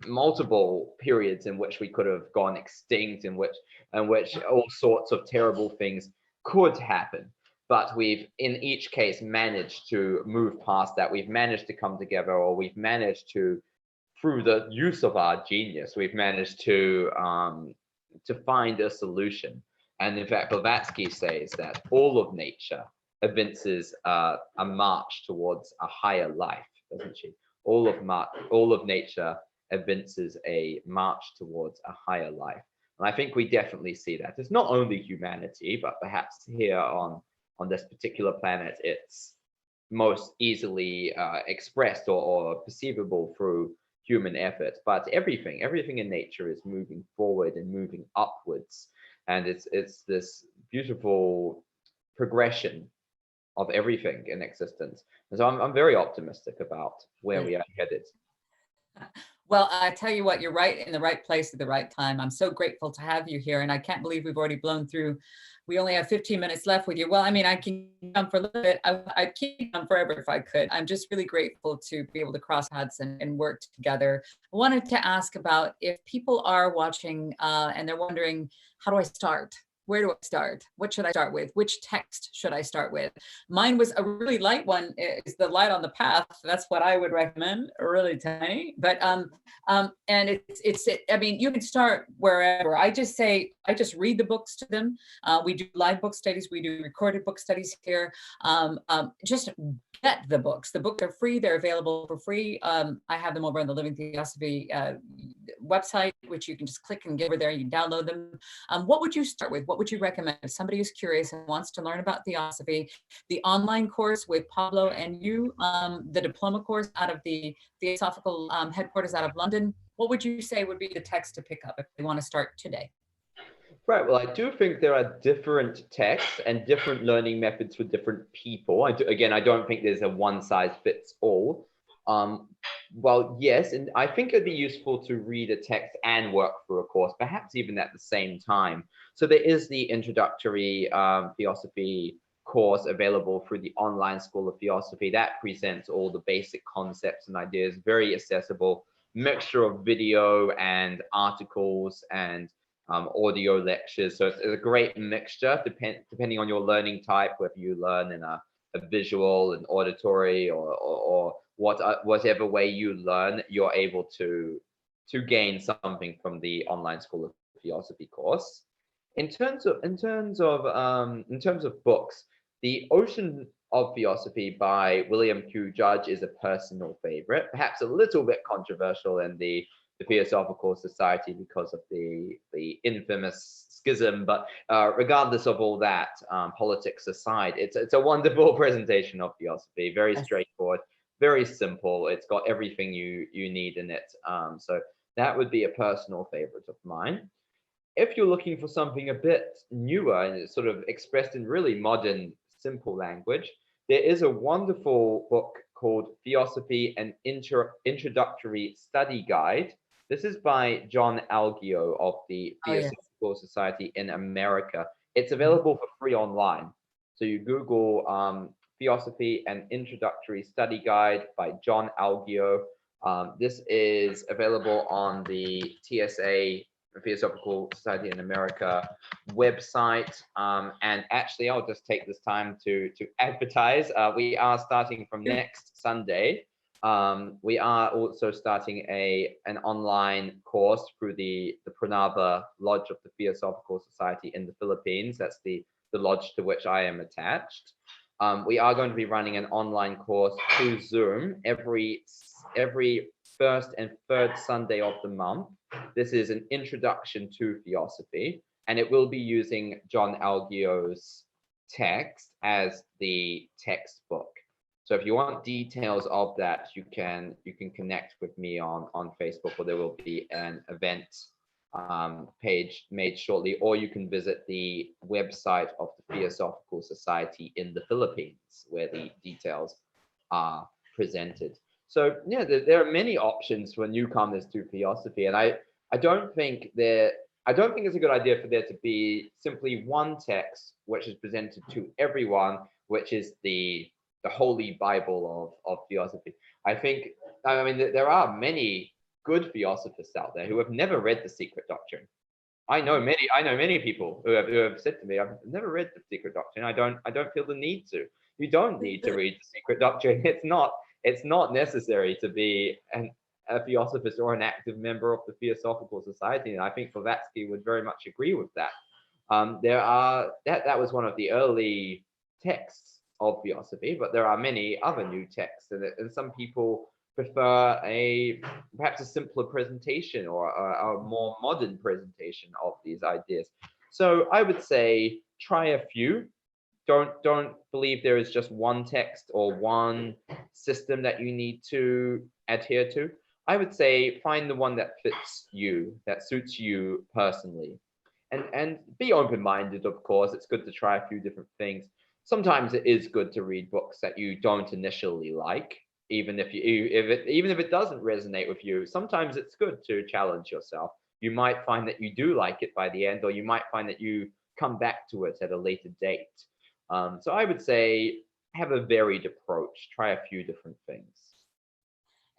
multiple periods in which we could have gone extinct, in which all sorts of terrible things could happen. But we've in each case managed to move past that. We've managed to come together, or we've managed to, through the use of our genius, we've managed to find a solution. And in fact, Blavatsky says that all of nature evinces a march towards a higher life, doesn't she? All of nature evinces a march towards a higher life. And I think we definitely see that. It's not only humanity, but perhaps here on this particular planet, it's most easily expressed or perceivable through human effort. But everything in nature is moving forward and moving upwards. And it's this beautiful progression of everything in existence. And so I'm very optimistic about where we are headed. Well, I tell you what, you're right in the right place at the right time. I'm so grateful to have you here, and I can't believe we've already blown through. We only have 15 minutes left with you. Well, I mean, I can come for a little bit. I'd keep on forever if I could. I'm just really grateful to be able to cross paths and work together. I wanted to ask about if people are watching and they're wondering, how do I start? Where do I start? What should I start with? Which text should I start with? Mine was a really light one, is the Light on the Path. That's what I would recommend, really tiny. But and I mean, you can start wherever. I just read the books to them. We do live book studies. We do recorded book studies here. Just get the books. The books are free. They're available for free. I have them over on the Living Theosophy website, which you can just click and get over there. You can download them. What would you start with? What would you recommend if somebody is curious and wants to learn about Theosophy? The online course with Pablo and you, the diploma course out of the Theosophical headquarters out of London. What would you say would be the text to pick up if they want to start today? Right. Well, I do think there are different texts and different learning methods for different people. Again, I don't think there's a one size fits all. Well, yes, and I think it'd be useful to read a text and work through a course, perhaps even at the same time. So there is the introductory Theosophy course available through the Online School of Theosophy that presents all the basic concepts and ideas, very accessible, mixture of video and articles and audio lectures. So it's a great mixture depending on your learning type, whether you learn in a visual, an auditory, or whatever way you learn, you're able to gain something from the Online School of Theosophy course. In terms of books, The Ocean of Theosophy by William Q. Judge is a personal favorite, perhaps a little bit controversial in the Theosophical Society because of the infamous schism, but regardless of all that, politics aside, it's a wonderful presentation of Theosophy, very straightforward, very simple. It's got everything you need in it. So that would be a personal favorite of mine. If you're looking for something a bit newer and it's sort of expressed in really modern, simple language, there is a wonderful book called Theosophy, an Introductory Study Guide. This is by John Algio of the Theosophical Society in America. It's available for free online. So you Google Theosophy, an Introductory Study Guide by John Algio. This is available on the TSA, Theosophical Society in America website. And actually, I'll just take this time to advertise. We are starting from next Sunday. We are also starting an online course through the Pranava Lodge of the Theosophical Society in the Philippines. That's the lodge to which I am attached. We are going to be running an online course through Zoom every first and third Sunday of the month. This is an introduction to Theosophy, and it will be using John Algio's text as the textbook. So if you want details of that, you can connect with me on Facebook, or there will be an event page made shortly, or you can visit the website of the Theosophical Society in the Philippines, where the details are presented. So yeah, there are many options for newcomers to Theosophy, and I don't think it's a good idea for there to be simply one text which is presented to everyone, which is the Holy Bible of Theosophy. I mean, there are many good Theosophists out there who have never read The Secret Doctrine. I know many people who have said to me, I've never read The Secret Doctrine. I don't feel the need to. You don't need to read The Secret Doctrine. It's not necessary to be a Theosophist or an active member of the Theosophical Society. And I think Blavatsky would very much agree with that. That was one of the early texts of Theosophy, but there are many other new texts, and some people prefer perhaps a simpler presentation or a more modern presentation of these ideas. So I would say try a few. Don't believe there is just one text or one system that you need to adhere to. I would say find the one that fits you, that suits you personally. And be open-minded, of course. It's good to try a few different things. Sometimes it is good to read books that you don't initially like, even if it doesn't resonate with you. Sometimes it's good to challenge yourself. You might find that you do like it by the end, or you might find that you come back to it at a later date. So I would say have a varied approach, try a few different things.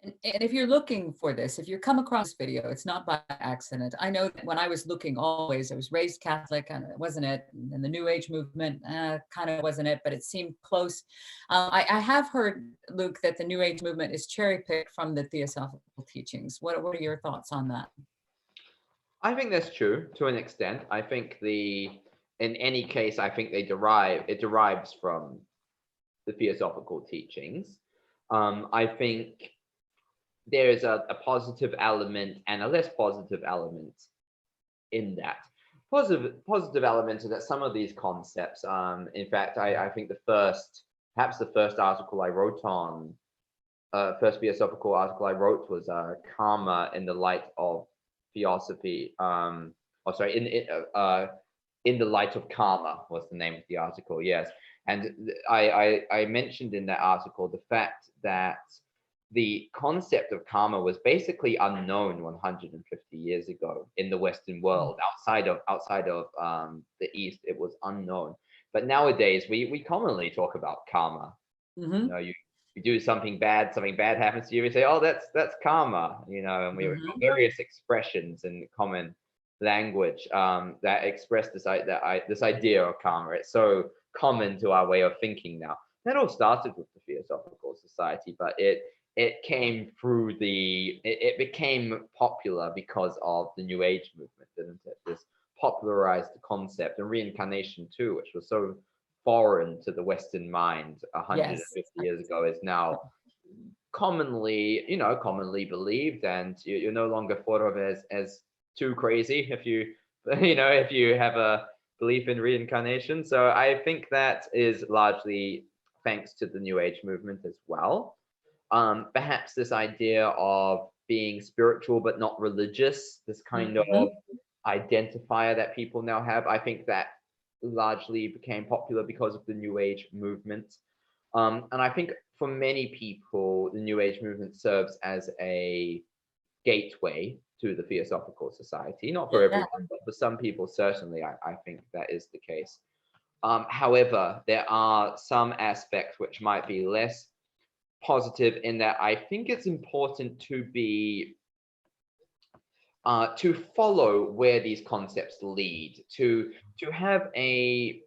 And if you're looking for this, if you come across this video, it's not by accident. I know that when I was looking always, I was raised Catholic and it wasn't it. And the New Age movement kind of wasn't it, but it seemed close. I have heard, Luke, that the New Age movement is cherry-picked from the Theosophical teachings. What are your thoughts on that? I think that's true to an extent. I think in any case, I think it derives from the Theosophical teachings. I think there's a positive element and a less positive element in that. Positive element is that some of these concepts, in fact, I think perhaps the first article I wrote on, first Theosophical article I wrote was Karma in the Light of Theosophy. In the Light of Karma was the name of the article, yes. And I mentioned in that article the fact that the concept of karma was basically unknown 150 years ago in the Western world. Outside of the East, it was unknown. But nowadays, we commonly talk about karma. Mm-hmm. You know, you do something bad happens to you, we say, oh, that's karma, you know, and we have various expressions in common language that express this idea of karma. It's so common to our way of thinking now. That all started with the Theosophical Society, but it came through it became popular because of the New Age movement, didn't it? This popularized the concept, and reincarnation too, which was so foreign to the Western mind 150 years ago, is now commonly believed, and you're no longer thought of as too crazy if you have a belief in reincarnation. So I think that is largely thanks to the New Age movement as well. Perhaps this idea of being spiritual but not religious, this kind of identifier that people now have, I think that largely became popular because of the New Age movement. And I think for many people, the New Age movement serves as a gateway to the Theosophical Society. Not for everyone, but for some people, certainly, I think that is the case. However, there are some aspects which might be less positive, in that I think it's important to be to follow where these concepts lead, to have an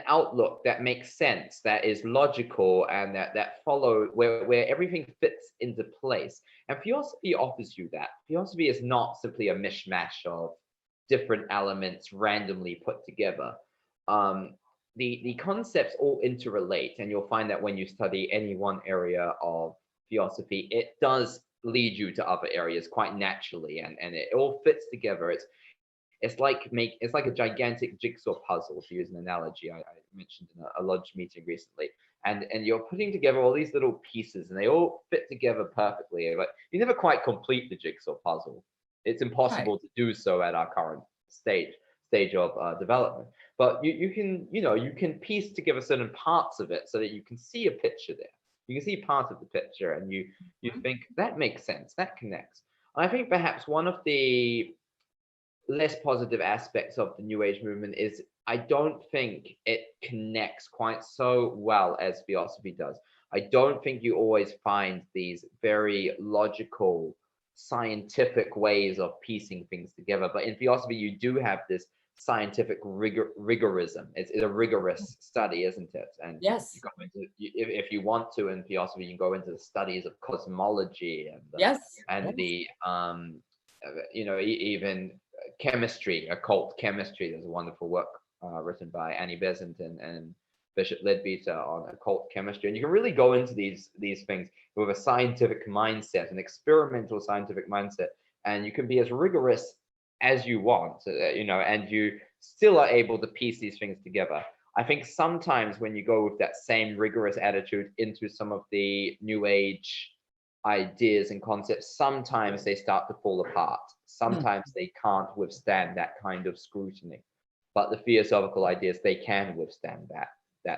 outlook that makes sense, that is logical, and that follow where everything fits into place. And Theosophy offers you that. Theosophy is not simply a mishmash of different elements randomly put together. The concepts all interrelate, and you'll find that when you study any one area of Theosophy, it does lead you to other areas quite naturally, and it all fits together. It's like a gigantic jigsaw puzzle, to use an analogy I mentioned in a lodge meeting recently. And you're putting together all these little pieces, and they all fit together perfectly, but you never quite complete the jigsaw puzzle. It's impossible to do so at our current stage of development. But you can piece together certain parts of it so that you can see a picture there. You can see part of the picture, and you think that makes sense, that connects. And I think perhaps one of the less positive aspects of the New Age movement is I don't think it connects quite so well as Theosophy does. I don't think you always find these very logical, scientific ways of piecing things together. But in Theosophy, you do have this scientific rigorism. It's a rigorous study, isn't it? And yes, you go into, if you want to, in Theosophy, you can go into the studies of cosmology and the even chemistry, occult chemistry. There's a wonderful work written by Annie Besant and Bishop Leadbeater on occult chemistry, and you can really go into these things with a scientific mindset, an experimental scientific mindset, and you can be as rigorous as you want, and you still are able to piece these things together. I think sometimes when you go with that same rigorous attitude into some of the New Age ideas and concepts, sometimes they start to fall apart. Sometimes they can't withstand that kind of scrutiny. But the theosophical ideas, they can withstand that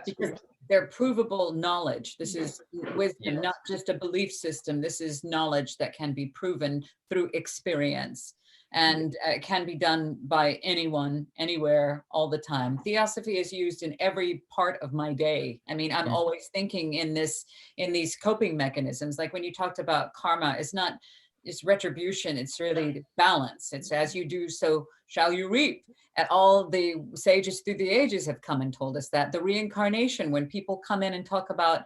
scrutiny. Because they're provable knowledge. This is wisdom, not just a belief system. This is knowledge that can be proven through experience, and can be done by anyone, anywhere, all the time. Theosophy is used in every part of my day. I mean, I'm always thinking in these coping mechanisms. Like when you talked about karma, it's retribution. It's really balance. It's as you do, so shall you reap. And all the sages through the ages have come and told us that. The reincarnation, when people come in and talk about,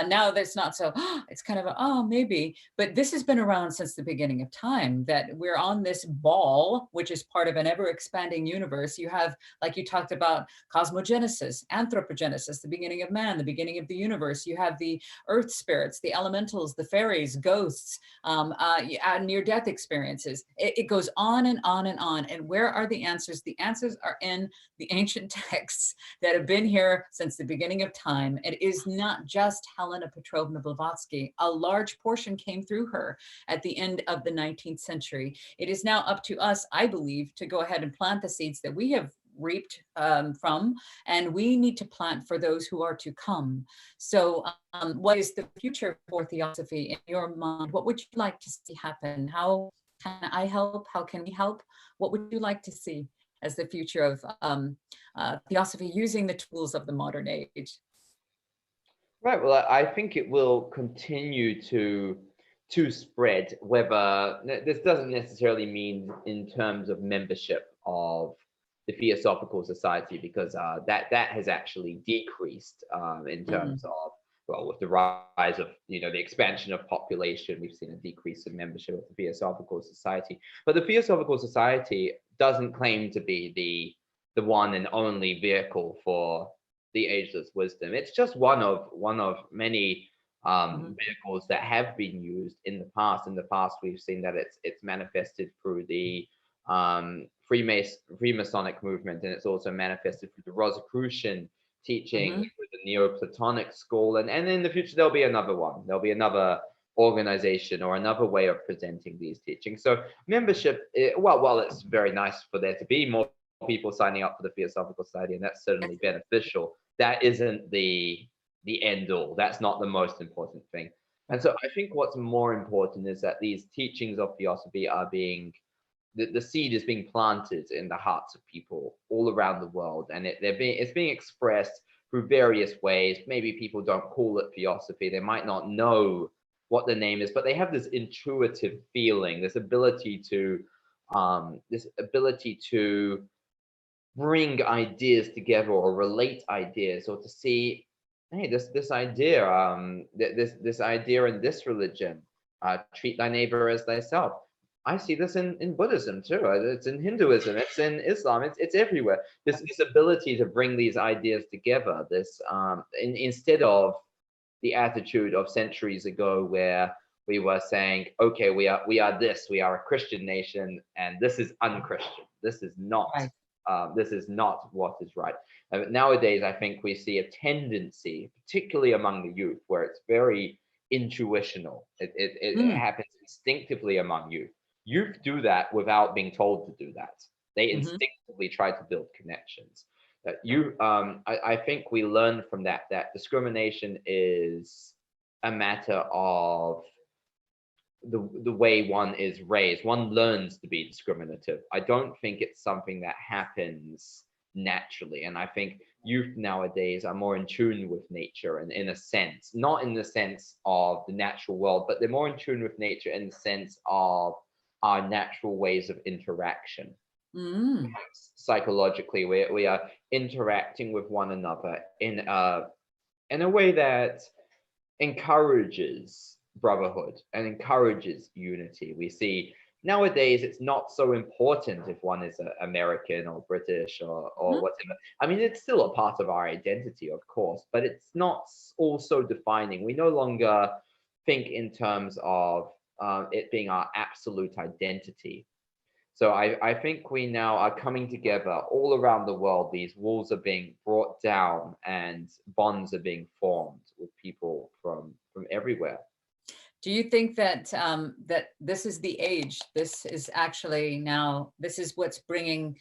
now that's not so, it's kind of maybe, but this has been around since the beginning of time, that we're on this ball, which is part of an ever expanding universe. You have, like you talked about, cosmogenesis, anthropogenesis, the beginning of man, the beginning of the universe. You have the earth spirits, the elementals, the fairies, ghosts, near-death experiences. It goes on and on and on. And where are the answers? The answers are in the ancient texts that have been here since the beginning of time. It is not just Helena Petrovna Blavatsky. A large portion came through her at the end of the 19th century. It is now up to us, I believe, to go ahead and plant the seeds that we have reaped from, and we need to plant for those who are to come. So what is the future for Theosophy in your mind? What would you like to see happen? How can I help? How can we help? What would you like to see as the future of Theosophy using the tools of the modern age? Right. Well, I think it will continue to spread. Whether this doesn't necessarily mean in terms of membership of the Theosophical Society, because that has actually decreased in terms of, well, with the rise of the expansion of population, we've seen a decrease in membership of the Theosophical Society. But the Theosophical Society doesn't claim to be the one and only vehicle for the ageless wisdom. It's just one of many vehicles that have been used in the past. In the past, we've seen that it's manifested through the Freemasonic movement, and it's also manifested through the Rosicrucian teaching, with the Neoplatonic school, and in the future there'll be another one. There'll be another organization or another way of presenting these teachings. So membership, while it's very nice for there to be more people signing up for the Theosophical Society, and that's certainly beneficial, that isn't the end all. That's not the most important thing. And so I think what's more important is that these teachings of Theosophy are being, the seed is being planted in the hearts of people all around the world, and it's being expressed through various ways. Maybe people don't call it Theosophy, they might not know what the name is, but they have this intuitive feeling, this ability to bring ideas together or relate ideas, or to see, hey, this idea, this idea in this religion, treat thy neighbor as thyself. I see this in Buddhism too. It's in Hinduism. It's in Islam. It's everywhere. This ability to bring these ideas together. This instead of the attitude of centuries ago, where we were saying, okay, we are this. We are a Christian nation, and this is unchristian. This is not. Right. This is not what is right. Nowadays, I think we see a tendency, particularly among the youth, where it's very intuitional. It happens instinctively among youth. Youth do that without being told to do that. They instinctively try to build connections. I think we learn from that discrimination is a matter of the way one is raised. One learns to be discriminative. I don't think it's something that happens naturally. And I think youth nowadays are more in tune with nature, and in a sense, not in the sense of the natural world, but they're more in tune with nature in the sense of our natural ways of interaction. Psychologically, we are interacting with one another in a way that encourages brotherhood and encourages unity. We see nowadays it's not so important if one is American or British or whatever. I mean, it's still a part of our identity, of course, but it's not also defining. We no longer think in terms of it being our absolute identity. So I think we now are coming together all around the world. These walls are being brought down and bonds are being formed with people from everywhere. Do you think that that this is the age? This is actually now, this is what's bringing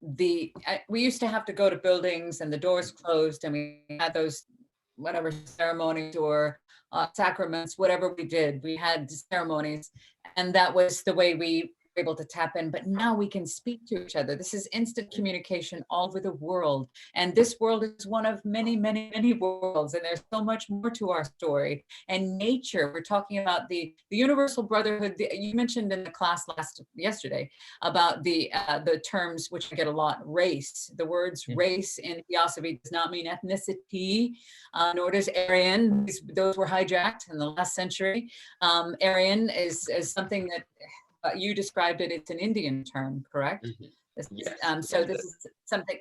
the, we used to have to go to buildings and the doors closed and we had those whatever ceremonies or sacraments, whatever we did, we had ceremonies, and that was the way we were able to tap in. But now we can speak to each other. This is instant communication all over the world, and this world is one of many, many, many worlds, and there's so much more to our story. And nature, we're talking about the universal brotherhood. You mentioned in the class yesterday about the terms, which I get a lot, race. The words race in Theosophy does not mean ethnicity, nor does Aryan. Those were hijacked in the last century. Aryan is something that you described it. It's an Indian term, correct? Yes. So this is something.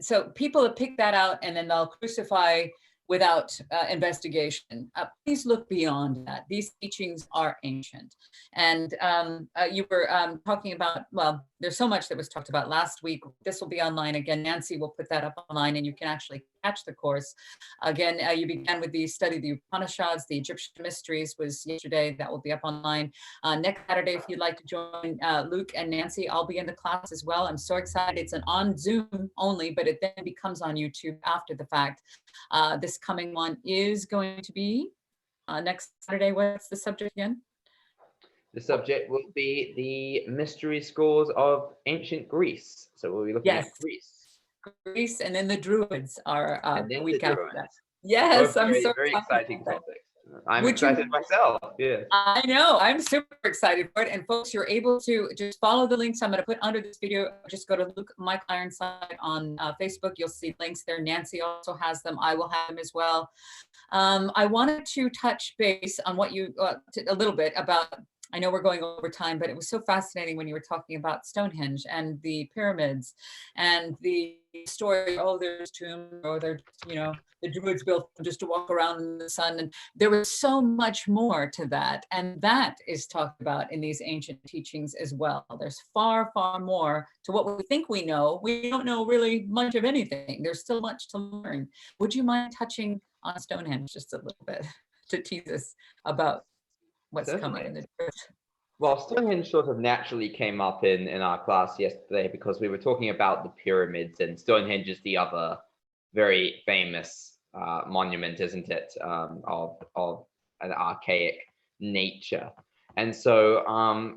So people have picked that out, and then they'll crucify without investigation. Please look beyond that. These teachings are ancient. And you were talking about, well, there's so much that was talked about last week. This will be online again. Nancy will put that up online and you can actually catch the course. Again, you began with the study of the Upanishads, the Egyptian mysteries was yesterday. That will be up online. Next Saturday, if you'd like to join Luke and Nancy, I'll be in the class as well. I'm so excited. It's an on Zoom only, but it then becomes on YouTube after the fact. This coming one is going to be next Saturday. What's the subject again? The subject will be the mystery schools of ancient Greece. So we'll be looking at Greece, and then the Druids are the week Druids. after that. Yes, both I'm so very exciting topics. I'm Would excited myself. Yeah. I know, I'm super excited for it. And folks, you're able to just follow the links I'm going to put under this video. Just go to Michael Ironside on Facebook. You'll see links there. Nancy also has them. I will have them as well. I wanted to touch base on what you, a little bit about, I know we're going over time, but it was so fascinating when you were talking about Stonehenge and the pyramids and the story, oh, there's tombs, or they're, you know, the Druids built them just to walk around in the sun. And there was so much more to that. And that is talked about in these ancient teachings as well. There's far, far more to what we think we know. We don't know really much of anything. There's still much to learn. Would you mind touching on Stonehenge just a little bit to tease us about what's coming in the truth? Well, Stonehenge sort of naturally came up in our class yesterday because we were talking about the pyramids, and Stonehenge is the other very famous monument, isn't it, of an archaic nature. And so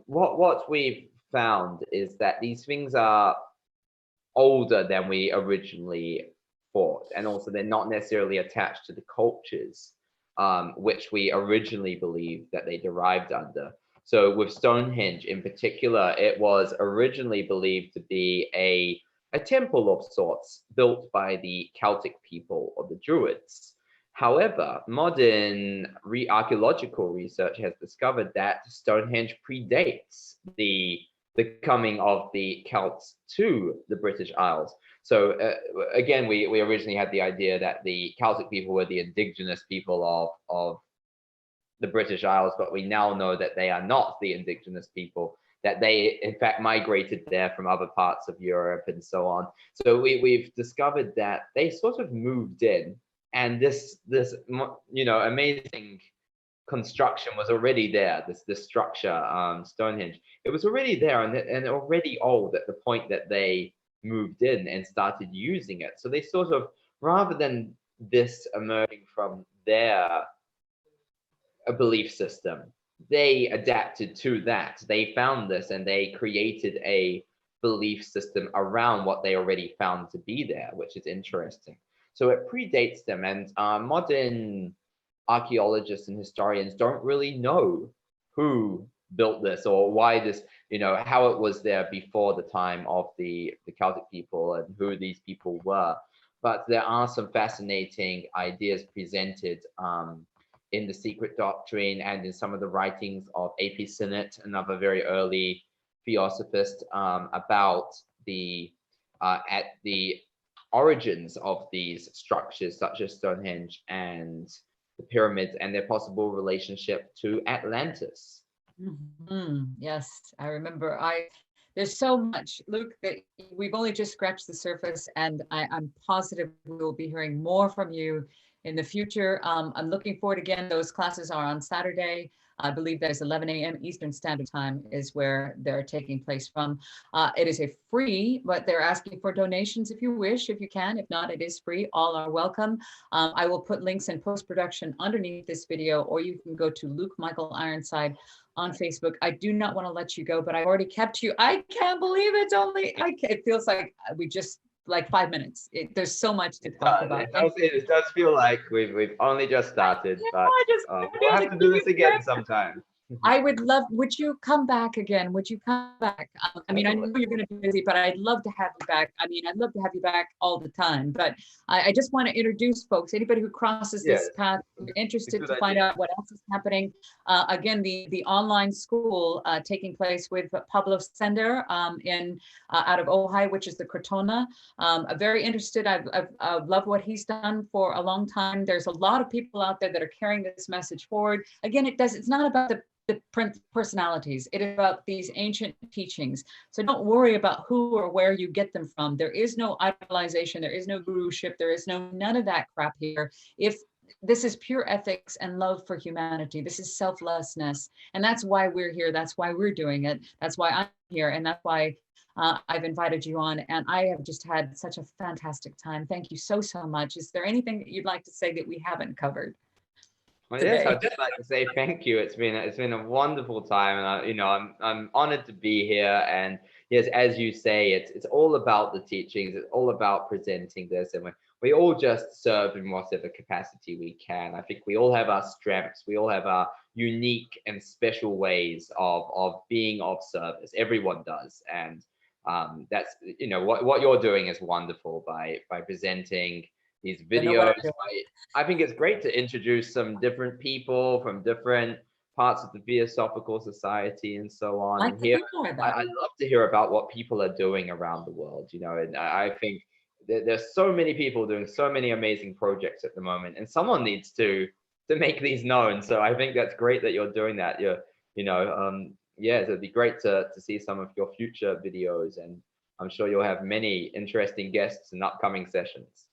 what we've found is that these things are older than we originally thought, and also they're not necessarily attached to the cultures which we originally believed that they derived under. So with Stonehenge in particular, it was originally believed to be a temple of sorts built by the Celtic people or the Druids. However, modern archaeological research has discovered that Stonehenge predates the coming of the Celts to the British Isles. So again, we originally had the idea that the Celtic people were the indigenous people of the British Isles, but we now know that they are not the indigenous people, that they in fact migrated there from other parts of Europe and so on. So we've discovered that they sort of moved in, and this you know, amazing construction was already there. This structure, Stonehenge, it was already there and already old at the point that they moved in and started using it. So they sort of, rather than this emerging from their a belief system, they adapted to that. They found this and they created a belief system around what they already found to be there, which is interesting. So it predates them, and modern archaeologists and historians don't really know who built this or why this, you know, how it was there before the time of the Celtic people and who these people were. But there are some fascinating ideas presented in the Secret Doctrine and in some of the writings of A.P. Sinnett, another very early theosophist, about the at the origins of these structures such as Stonehenge and the pyramids and their possible relationship to Atlantis. Yes, I remember. There's so much, Luke, that we've only just scratched the surface, and I'm positive we will be hearing more from you in the future. I'm looking forward again. Those classes are on Saturday. I believe there's 11 a.m. Eastern Standard Time is where they're taking place from. It is a free, but they're asking for donations if you wish, if you can. If not, it is free. All are welcome. I will put links in post-production underneath this video, or you can go to Luke Michael Ironside on Facebook. I do not want to let you go, but I've already kept you. I can't believe it's only, it feels like we just, like 5 minutes. There's so much to talk about. It does feel like we've only just started, but we'll have to do this again sometime. I would love, would you come back again? Would you come back? I mean, I know you're going to be busy, but I'd love to have you back. I mean, I'd love to have you back all the time, but I just want to introduce folks, anybody who crosses this path, interested to find out what else is happening. Again, the online school taking place with Pablo Sender out of Ojai, which is the Crotona. Very interested. I've loved what he's done for a long time. There's a lot of people out there that are carrying this message forward. Again, it's not about the personalities. It is about these ancient teachings. So don't worry about who or where you get them from. There is no idolization. There is no guruship. There is none of that crap here. If this is pure ethics and love for humanity, this is selflessness. And that's why we're here. That's why we're doing it. That's why I'm here. And that's why I've invited you on. And I have just had such a fantastic time. Thank you so much. Is there anything that you'd like to say that we haven't covered? Well, yes, I'd just like to say thank you. It's been a wonderful time, and I'm honored to be here. And yes, as you say, it's all about the teachings. It's all about presenting this, and we all just serve in whatever capacity we can. I think we all have our strengths. We all have our unique and special ways of being of service. Everyone does, and that's what you're doing is wonderful by presenting these videos. I think it's great to introduce some different people from different parts of the Theosophical Society and so on. And here, I love to hear about what people are doing around the world, and I think there's so many people doing so many amazing projects at the moment, and someone needs to make these known. So I think that's great that you're doing that. Yeah, it'd be great to see some of your future videos, and I'm sure you'll have many interesting guests in upcoming sessions.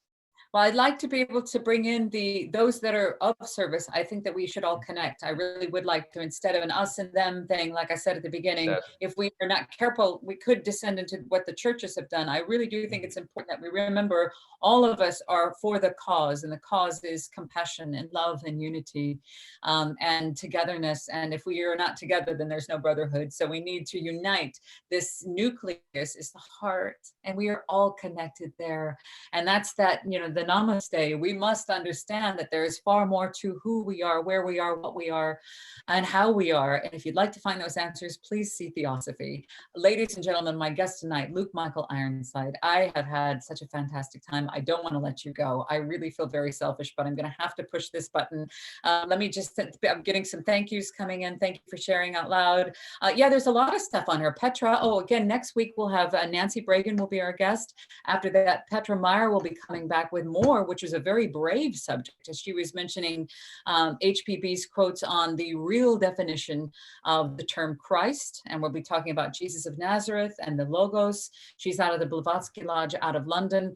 Well, I'd like to be able to bring in those that are of service. I think that we should all connect. I really would like to, instead of an us and them thing, like I said at the beginning, if we are not careful, we could descend into what the churches have done. I really do think it's important that we remember all of us are for the cause, and the cause is compassion and love and unity and togetherness. And if we are not together, then there's no brotherhood. So we need to unite. This nucleus is the heart, and we are all connected there. And that's that, the namaste. We must understand that there is far more to who we are, where we are, what we are, and how we are. And if you'd like to find those answers, please see Theosophy. Ladies and gentlemen, my guest tonight, Luke Michael Ironside. I have had such a fantastic time. I don't want to let you go. I really feel very selfish, but I'm going to have to push this button. Let me just, I'm getting some thank yous coming in. Thank you for sharing out loud. Yeah, there's a lot of stuff on here. Petra, again, next week we'll have Nancy Bragan will be our guest. After that, Petra Meyer will be coming back with more, which is a very brave subject, as she was mentioning HPB's quotes on the real definition of the term Christ. And we'll be talking about Jesus of Nazareth and the Logos. She's out of the Blavatsky Lodge out of London.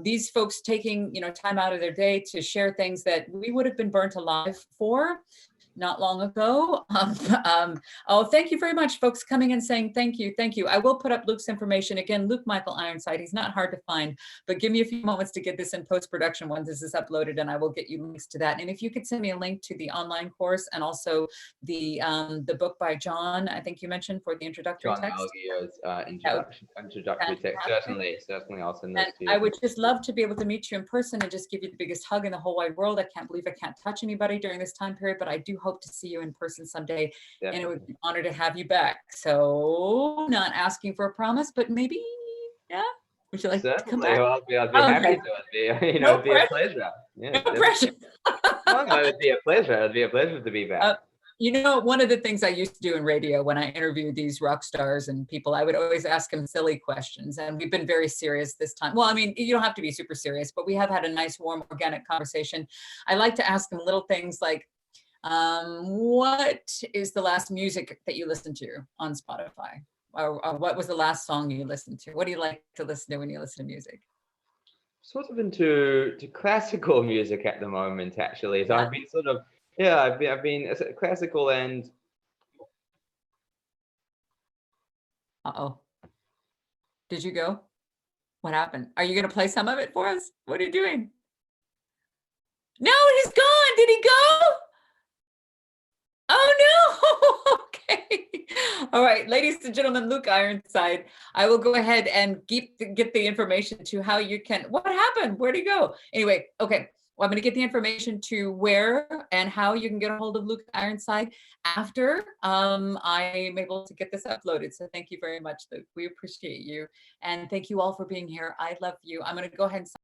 These folks taking time out of their day to share things that we would have been burnt alive for not long ago. Oh, thank you very much, folks, coming and saying thank you. Thank you. I will put up Luke's information. Again, Luke Michael Ironside. He's not hard to find, but give me a few moments to get this in post-production once this is uploaded, and I will get you links to that. And if you could send me a link to the online course and also the book by John, I think you mentioned, for the introductory text. Introductory text. Certainly, I'll send those to you. I would just love to be able to meet you in person and just give you the biggest hug in the whole wide world. I can't believe I can't touch anybody during this time period, but I do hope to see you in person someday. Definitely. And it would be an honor to have you back. So not asking for a promise, but maybe, yeah. Would you like to come back? I'll be happy to. It'd be a pleasure. Yeah, no pressure. No, Oh, no, it'd be a pleasure. It'd be a pleasure to be back. You know, one of the things I used to do in radio when I interviewed these rock stars and people, I would always ask them silly questions. And we've been very serious this time. Well, I mean, you don't have to be super serious, but we have had a nice, warm, organic conversation. I like to ask them little things like, what is the last music that you listened to on Spotify? Or what was the last song you listened to? What do you like to listen to when you listen to music? Sort of into classical music at the moment, actually. So Yeah. I've been sort of, yeah, I've been classical and. Uh-oh. Did you go? What happened? Are you going to play some of it for us? What are you doing? No, he's gone. Did he go? Oh, no. Okay. All right, ladies and gentlemen, Luke Ironside, I will go ahead and get the information to how you can, what happened? Where'd he go? Anyway, okay. Well, I'm going to get the information to where and how you can get a hold of Luke Ironside after I'm able to get this uploaded. So thank you very much, Luke. We appreciate you. And thank you all for being here. I love you. I'm going to go ahead and